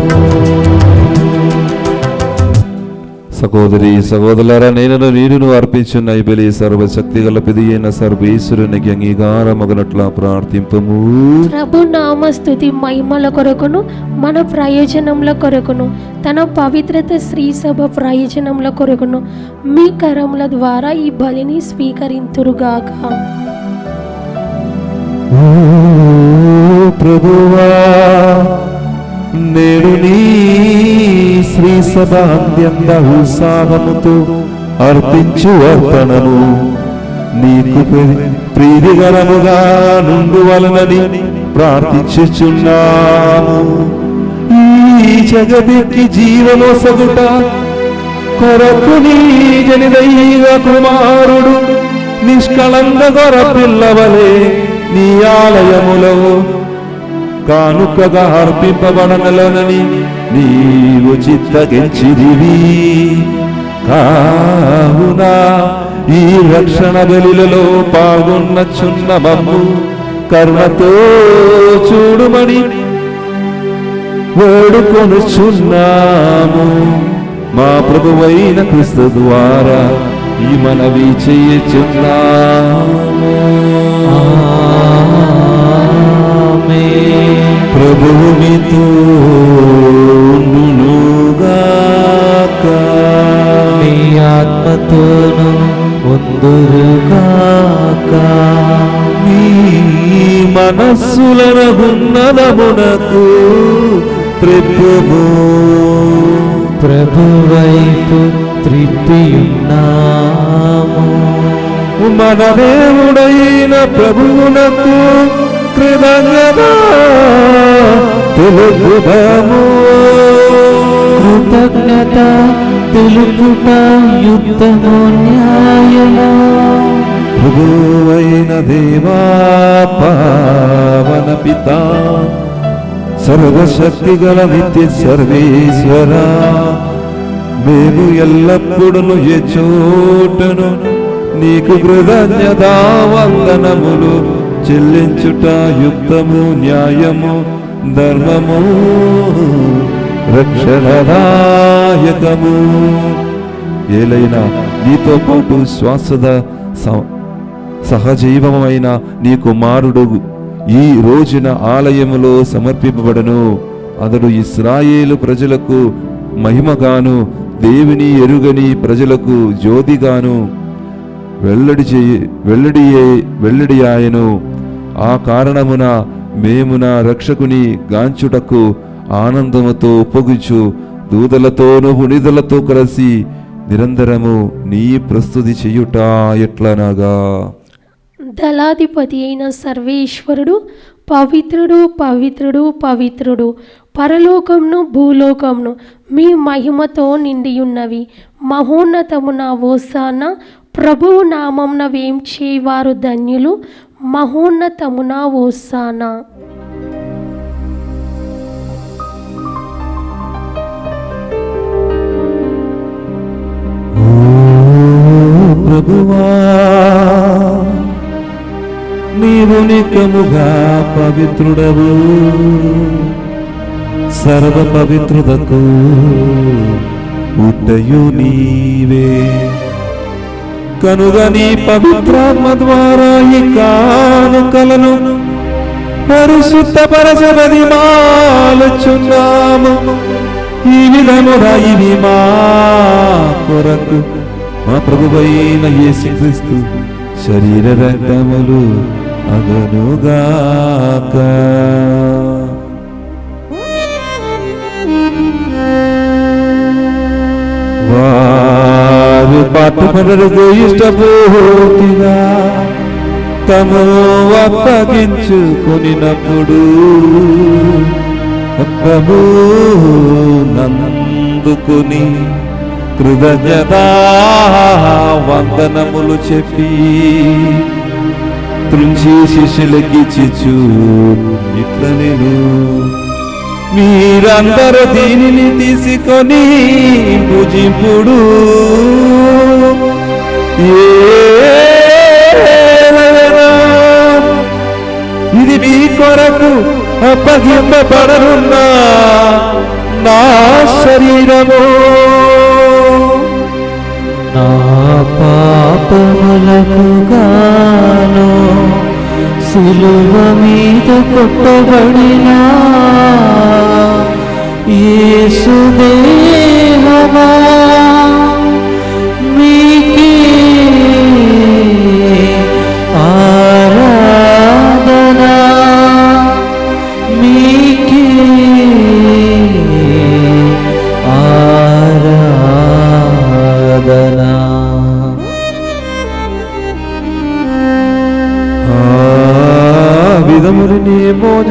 సహోదరి సహోదరులారా, నీరును అర్పించున్న ఈ బలి సర్వశక్తి గల పిదియైన సర్వేశ్వరునికి అంగీకారమగునట్లా ప్రార్థింపము. ప్రభు నామస్తుతి మహిమల కొరకును మన ప్రయోజనముల కొరకును తన పవిత్రత శ్రీ సభ ప్రయోజనముల కొరకును మీ కరముల ద్వారా ఈ బలిని స్వీకరింతురుగాక. ఓ ప్రభువా, నేడు నీ శ్రీ సభ అత్యంత ఉత్సాహముతో అర్పించు అర్పణము నీకు ప్రీతికరముగా నుండువలనని ప్రార్థించుచున్నాము. ఈ జగతికి జీవమొసగుట కొరకు నీ జనిదైవ కుమారుడు నిష్కళంక గొర పిల్లవలే నీ ఆలయములో కానుకగా అర్పింపబడనలనని నీవు చిత్తగించిదివి. కావున ఈ రక్షణ బలిలలో పాల్గొన్నచున్న మమ్ము కరుణతో చూడుమని వేడుకొనుచున్నాము. మా ప్రభువైన క్రీస్తు ద్వారా ఈ మనవి చేయుచున్నాము. ప్రభువు మీతో ఉండునుగాక. నీ ఆత్మతోను ఉందురుగాక. మీ మనస్సులను ఉన్నదమునకు త్రిప్పుము. ప్రభువైపు త్రిప్పియున్నాము. మన దేవుడైన ప్రభువునకు కృతజ్ఞత తెలుపుదాము. కృతజ్ఞత తెలుపుట యుద్ధము న్యాయము. ప్రభువైన దేవా పావన పితా సర్వశక్తి గల నిత్య సర్వేశ్వర, మేము ఎల్లప్పుడూ ఏ చోటను నీకు కృతజ్ఞతా వందనములు చెల్లించుట యుక్తము, న్యాయము, ధర్మము, రక్షణదాయకము. ఏలైనా నీతో పాటు శ్వాసద సహజీవమైన నీ కుమారుడు ఈ రోజున ఆలయములో సమర్పింపబడను. అతడు ఇశ్రాయేలు ప్రజలకు మహిమగాను, దేవుని ఎరుగని ప్రజలకు జ్యోతిగాను వెల్లడి ఆయను. ఆ కారణమున మేము నా రక్షకుని గాంచుటకు ఆనందముతో పొగుచు దూదలతోనూ పునిదలతో కలిసి నిరంతరము నీ ప్రస్తుతి చెయ్యుట ఎట్లనగా. దళాధిపతి అయిన సర్వేశ్వరుడు పవిత్రుడు పవిత్రుడు పవిత్రుడు, పరలోకంను భూలోకంను మీ మహిమతో నిండియున్నవి. మహోన్నతమున హోసానా, ప్రభువు నామమున వేంచేవారు ధన్యులు. మహోన్నతమున హోసానా. ప్రభువా, నీవు నికముగా పవిత్రుడవు, సర్వ పవిత్రుదకు ఉట్టయు నీవే. కనుక నీ పవిత్రాత్మ ద్వారా ఈ కానుకలను పరిశుద్ధపరచబడి మాలుచున్నాము. ఈ విధముగా ఇవి మా కొరకు మా ప్రభువైన యేసుక్రీస్తు శరీర రక్తములు అగనుగాక. వారు పాటుపడకు ఇష్టపూర్తిగా తము అప్పగించుకొనినప్పుడు ప్రభు నందుకుని కృతజ్ఞతా వందనములు చెప్పి త్రుంచి శిష్యులకిచ్చిచు ఇట్ల నేను, మీరందరూ దీనిని తీసుకొని భుజింపుడు. ఇది మీ కొరకు అప్పగింపబడనున్న నా శరీరము. నా పాపములకు గాను సిలువ మీద కొట్టబడిన యేసు దేహమా, మీకే ఆరాధన, మీకే ఆరాధన. విధముని భోజన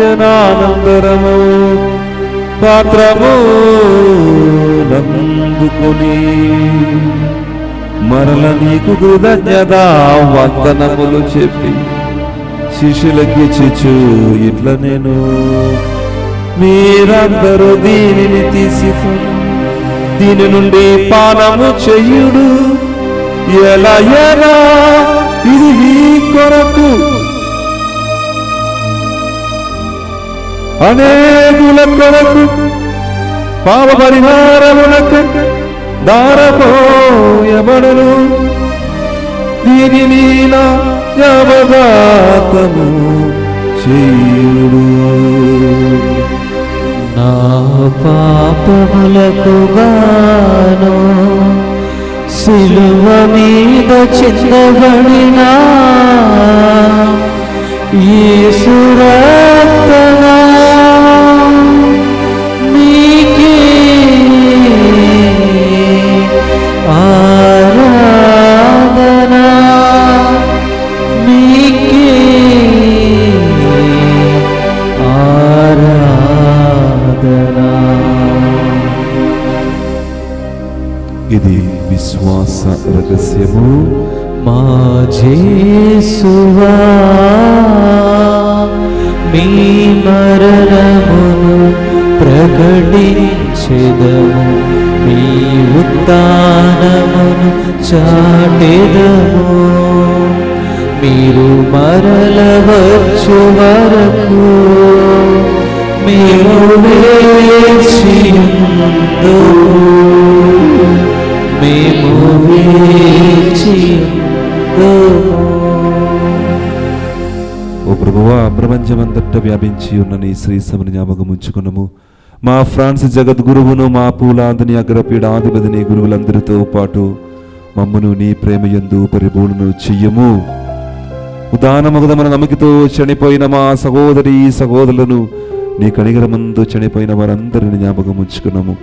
పాత్రము నందుకొని మరల నీకు కృతజ్ఞత వందనములు చెప్పి శిష్యులకి చిచ్చు ఇట్లా నేను మీరందరూ దీనిని తీసుకుని దీని నుండి పానము చెయ్యుడు, ఎలా ఇది మీ కొరకు అనేకుల కొరకు పాప పరిహారమునకు దారపోయబడును, దీనిని నా జ్ఞాపకార్థము చేయుడు. నా పాపములకు గాను సిలువ మీద చిందబడిన యేసు రక్తము నీకే ఆరాధన, నీకే ఆరాధన. ఇది విశ్వాస రహస్యము. మా యేసువా మీ మరణమును ప్రకటించెదము, మీ ఉత్థానమును చాటెదము, మీరు మరల వచ్చు వరకు మేము వేచియుందుము, మేము వేచియుందుము. ఓ ప్రభువా, ప్రపంచమంతట వ్యాపించి ఉన్న నీ శ్రీ సభను జ్ఞాపకం ఉంచుకున్నాము. మా ఫ్రాన్స్ జగద్గురువును, మా పూలాందని అగ్రపీఠాధిపతిని గురువులందరితో పాటు మమ్మను నీ ప్రేమయందు పరిపూర్ణను చెయ్యము. ఉదానముగదమన నమ్మకితో చనిపోయిన మా సహోదరి సహోదరులను నీ కనిగరమందు చనిపోయిన వారందరిని జ్ఞాపకం ఉంచుకున్నాము.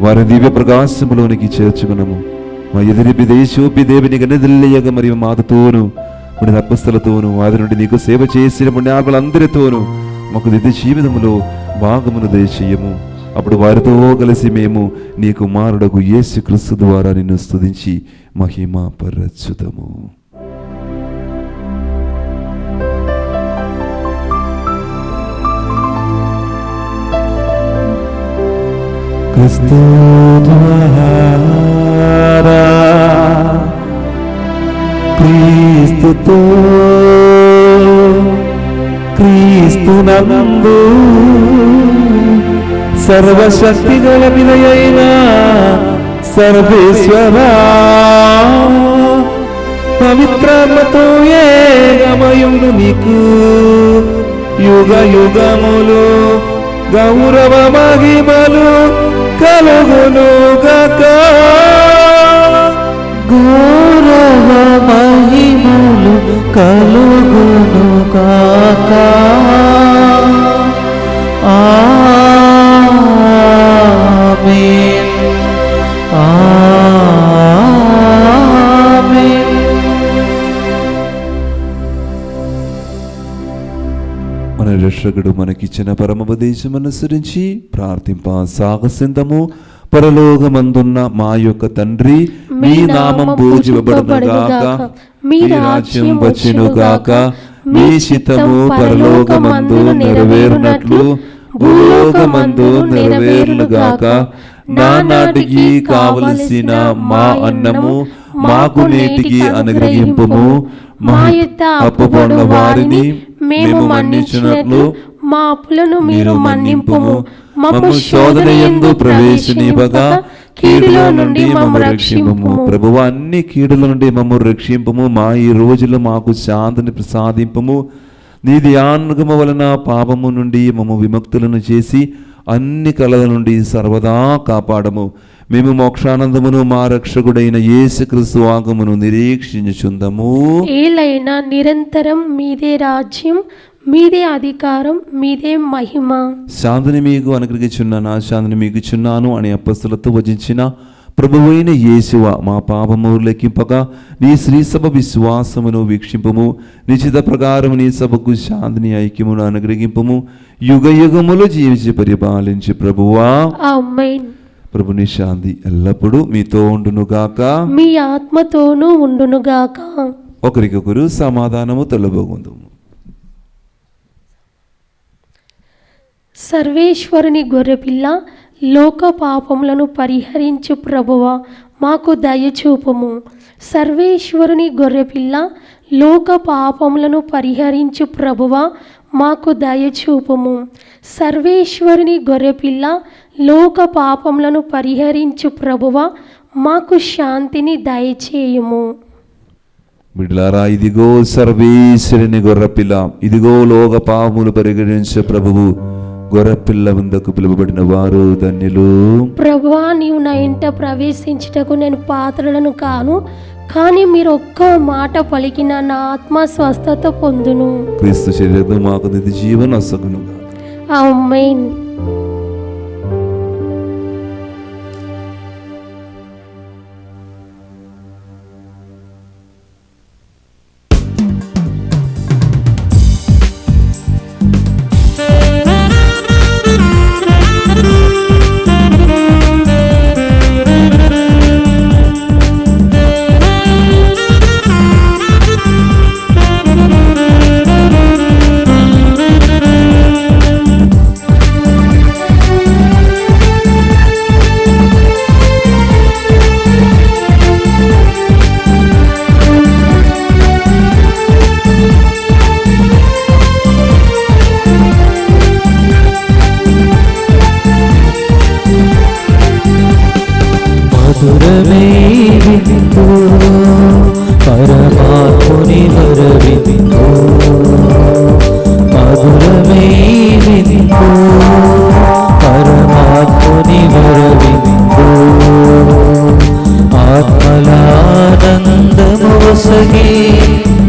వారి దివ్య ప్రకాశములోనికి చేర్చుకున్నాము. మా ఎదిరిపి దేశోపి దేవిని గనదిల్లయ్యగా మరియు మాతతోను మన అప్పస్తలతోను వారి నుండి నీకు సేవ చేసిన పుణ్యాత్మలందరితోనూ మాకు నిత్య జీవితములో భాగమును దయచేయము. అప్పుడు వారితో కలిసి మేము నీ కుమారుడకు యేసు క్రీస్తు ద్వారా నిన్ను స్తుతించి మహిమ పరచుదము. క్రీస్తు ద్వారా క్రీస్తుతో క్రీస్తునందు సర్వశక్తి గల వినయైన సర్వేశ్వరా పవిత్రాత్మతో ఏకమయుడు నీకు యుగ యుగములు గౌరవ మహిమలు కలుగును గాక. గౌరవ మహిమలు కలుగును గాక. ఆమేన్ ఆమేన్. మన రక్షకుడు మనకిచ్చిన పరమోపదేశం అనుసరించి ప్రార్థింప సాగసిందము. పరలోకమందున్న మా యొక్క తండ్రి, మీ నామం పూజింపబడునుగాక, మీ రాజ్యం వచ్చునుగాక, మీ చిత్తము పరలోకమందు నెరవేరునట్లు భూలోకమందు నెరవేరునుగాక. నానాటికి కావలసిన మా అన్నము మాకు నేటికి అనుగ్రహింపుము. మా అప్పుపడిన వారిని మేము మన్నించినట్లు మా అప్పులను మీరు మన్నింపుము. మమ్ము శోధన యందు ప్రవేశింపగా కీడులో నుండి మమ్ము రక్షింపుము. ప్రభువా, అన్ని కీడుల నుండి మమ్ము రక్షింపుము. మా ఈ రోజులు మాకు శాంతిని ప్రసాదింపుము. నీ ధ్యానము వలన పాపము నుండి మమ్ము విముక్తులను చేసి అన్ని కలల నుండి సర్వదా కాపాడము. మేము మోక్షానందమును మా రక్షకుడైన యేసుక్రీస్తు ఆగమను నిరీక్షించుచుందము. ఏలైనా నిరంతరం మీదే రాజ్యం, మీదే అధికారం, మీదే మహిమ. శాంతిని మీకు అనుగ్రహించున్నాను, శాంతిని మీకు ఇచ్చున్నాను అని అపొస్తలులతో వచించిన ప్రభువైన యేసువ మా పాపములు లెక్కింపగా నీ శ్రీసభ విశ్వాసమును వీక్షింపము, నిశ్చిత ప్రకారం నీ సభకు శాంతిని ఐక్యమును అనుగ్రహింపము, యుగ యుగములు జీవించి పరిపాలించి ప్రభువా. ఆమేన్. ప్రభుని శాంతి ఎల్లప్పుడూ మీతో ఉండునుగాక, మీ ఆత్మతోనూ ఉండునుగాక. ఒకరికొకరు సమాధానము తెలబోగుందుము. సర్వేశ్వరుని గొర్రెపిల్ల, లోక పాపములను పరిహరించు ప్రభువా మాకు దయచూపము. సర్వేశ్వరుని గొర్రెపిల్ల, లోక పాపములను పరిహరించు ప్రభువా మాకు దయచూపము. సర్వేశ్వరుని గొర్రెపిల్ల, లోక పాపములను పరిహరించు ప్రభువా మాకు శాంతిని దయచేయుము. బిడ్డలారా, ఇదిగో సర్వేశ్వరుని గొర్రెపిల్ల, ఇదిగో లోక పాపములు పరిహరించే ప్రభువు. గొర్రెపిల్ల విందుకు పిలువబడిన వారు ధన్యులు. ప్రభువా, నీవు నా ఇంట ప్రవేశించుటకు నేను పాత్రలను కాను, కానీ మీరు ఒక్క మాట పలికిన నా ఆత్మ స్వస్థత పొందును. క్రీస్తు శరీరం మాకు నిత్య జీవన అసగునుగా. ఆమేన్. మధురమే విందు పరమాత్ముని వరవిందు, మధురమే విందు పరమాత్ముని వరవిందు, ఆత్మలానందమోసగే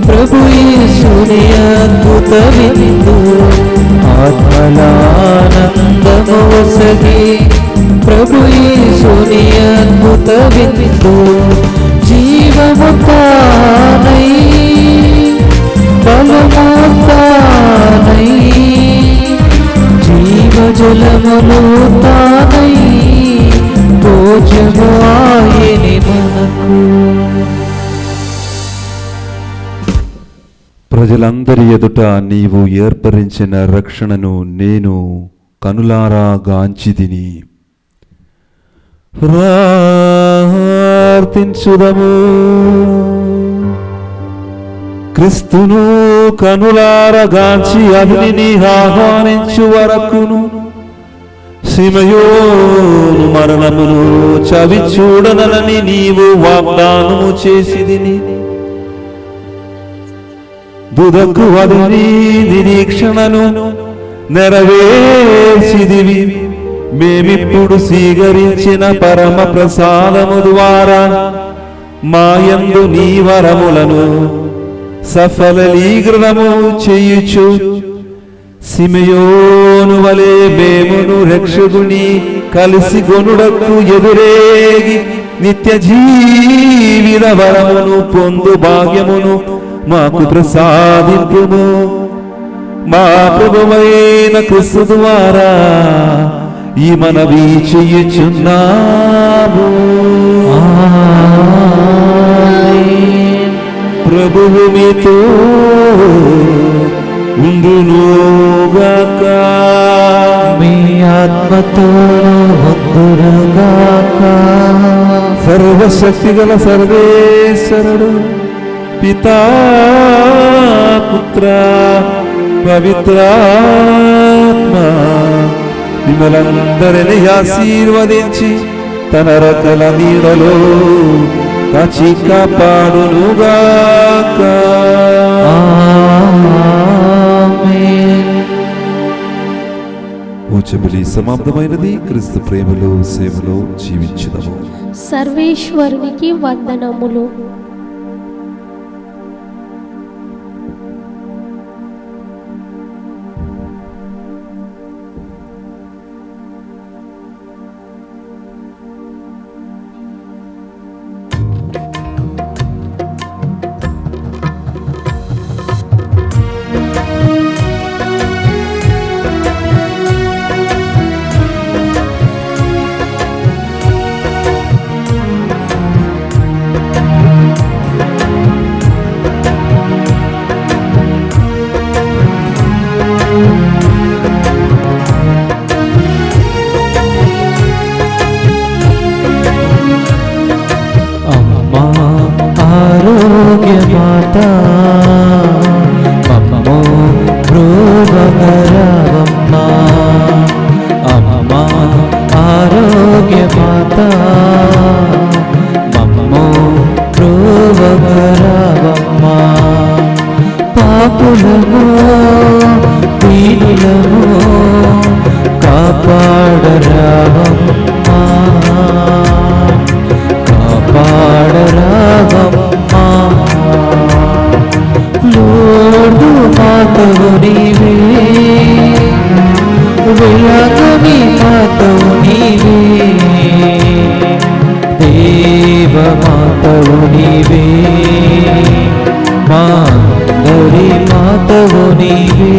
ప్రభు యేసుని అద్భుత విందు, ఆత్మలానందమోసగే ప్రభు యేసుని అద్భుత విందు, జీవము తానై బలము తానై జీవజలములు తానై భోజము ఆయని మనకు. ప్రజలందరి ఎదుట నీవు ఏర్పరించిన రక్షణను నేను కనులారా గాంచితిని. ప్రార్థించుదము. క్రీస్తును కనులారగాంచి అగ్నిని ఆహ్వానించు వరకును సిమయోను మరణమును చవి చూడనని నీవు వాగ్దానము చేసిదిని. దుదకు అదిని నిరీక్షణను నెరవేర్చిదివి. మేమిప్పుడు స్వీకరించిన పరమ ప్రసాదము ద్వారా మాయందు నీ వరములను సఫలీకృతము చేయుచు సిమయోను వలె మేమును రక్షకుని కలిసి గొనుడకు ఎదురేగి నిత్య జీవిత వరమును పొందు భాగ్యమును మాకు ప్రసాదింపుము. మా ప్రభువైన క్రీస్తు ద్వారా ఈ మనవి చెయ్యుచున్నాము. ప్రభువు మీతో ఉండునుగాక, మీ ఆత్మతోను ఉండునుగాక. సర్వశక్తి గల సర్వేశ్వరుడు పితా పుత్ర పవిత్రాత్మ మిమ్మలందరినీ ఆశీర్వదించి తన రకల నీడలో కాచి కాపాడునుగాక. ఆమేన్. పూజబలి సమాప్తమైనది. క్రీస్తు ప్రేమలో సేవలో జీవించుదాము. సర్వేశ్వరునికి వందనములు. మాత మమ్మో బ్రోవగరావమ్మా అమ్మా ఆరోగ్య మాత మమ్మో బ్రోవగరావమ్మా పాపులము దీనులము కాపాడరావమ్మా కాపాడరావమ్మా లోడు మాతవు నీవే వెలగని మాతవు నీవే దేవ మాతవు నీవే మా అందరి మాతవు నీవే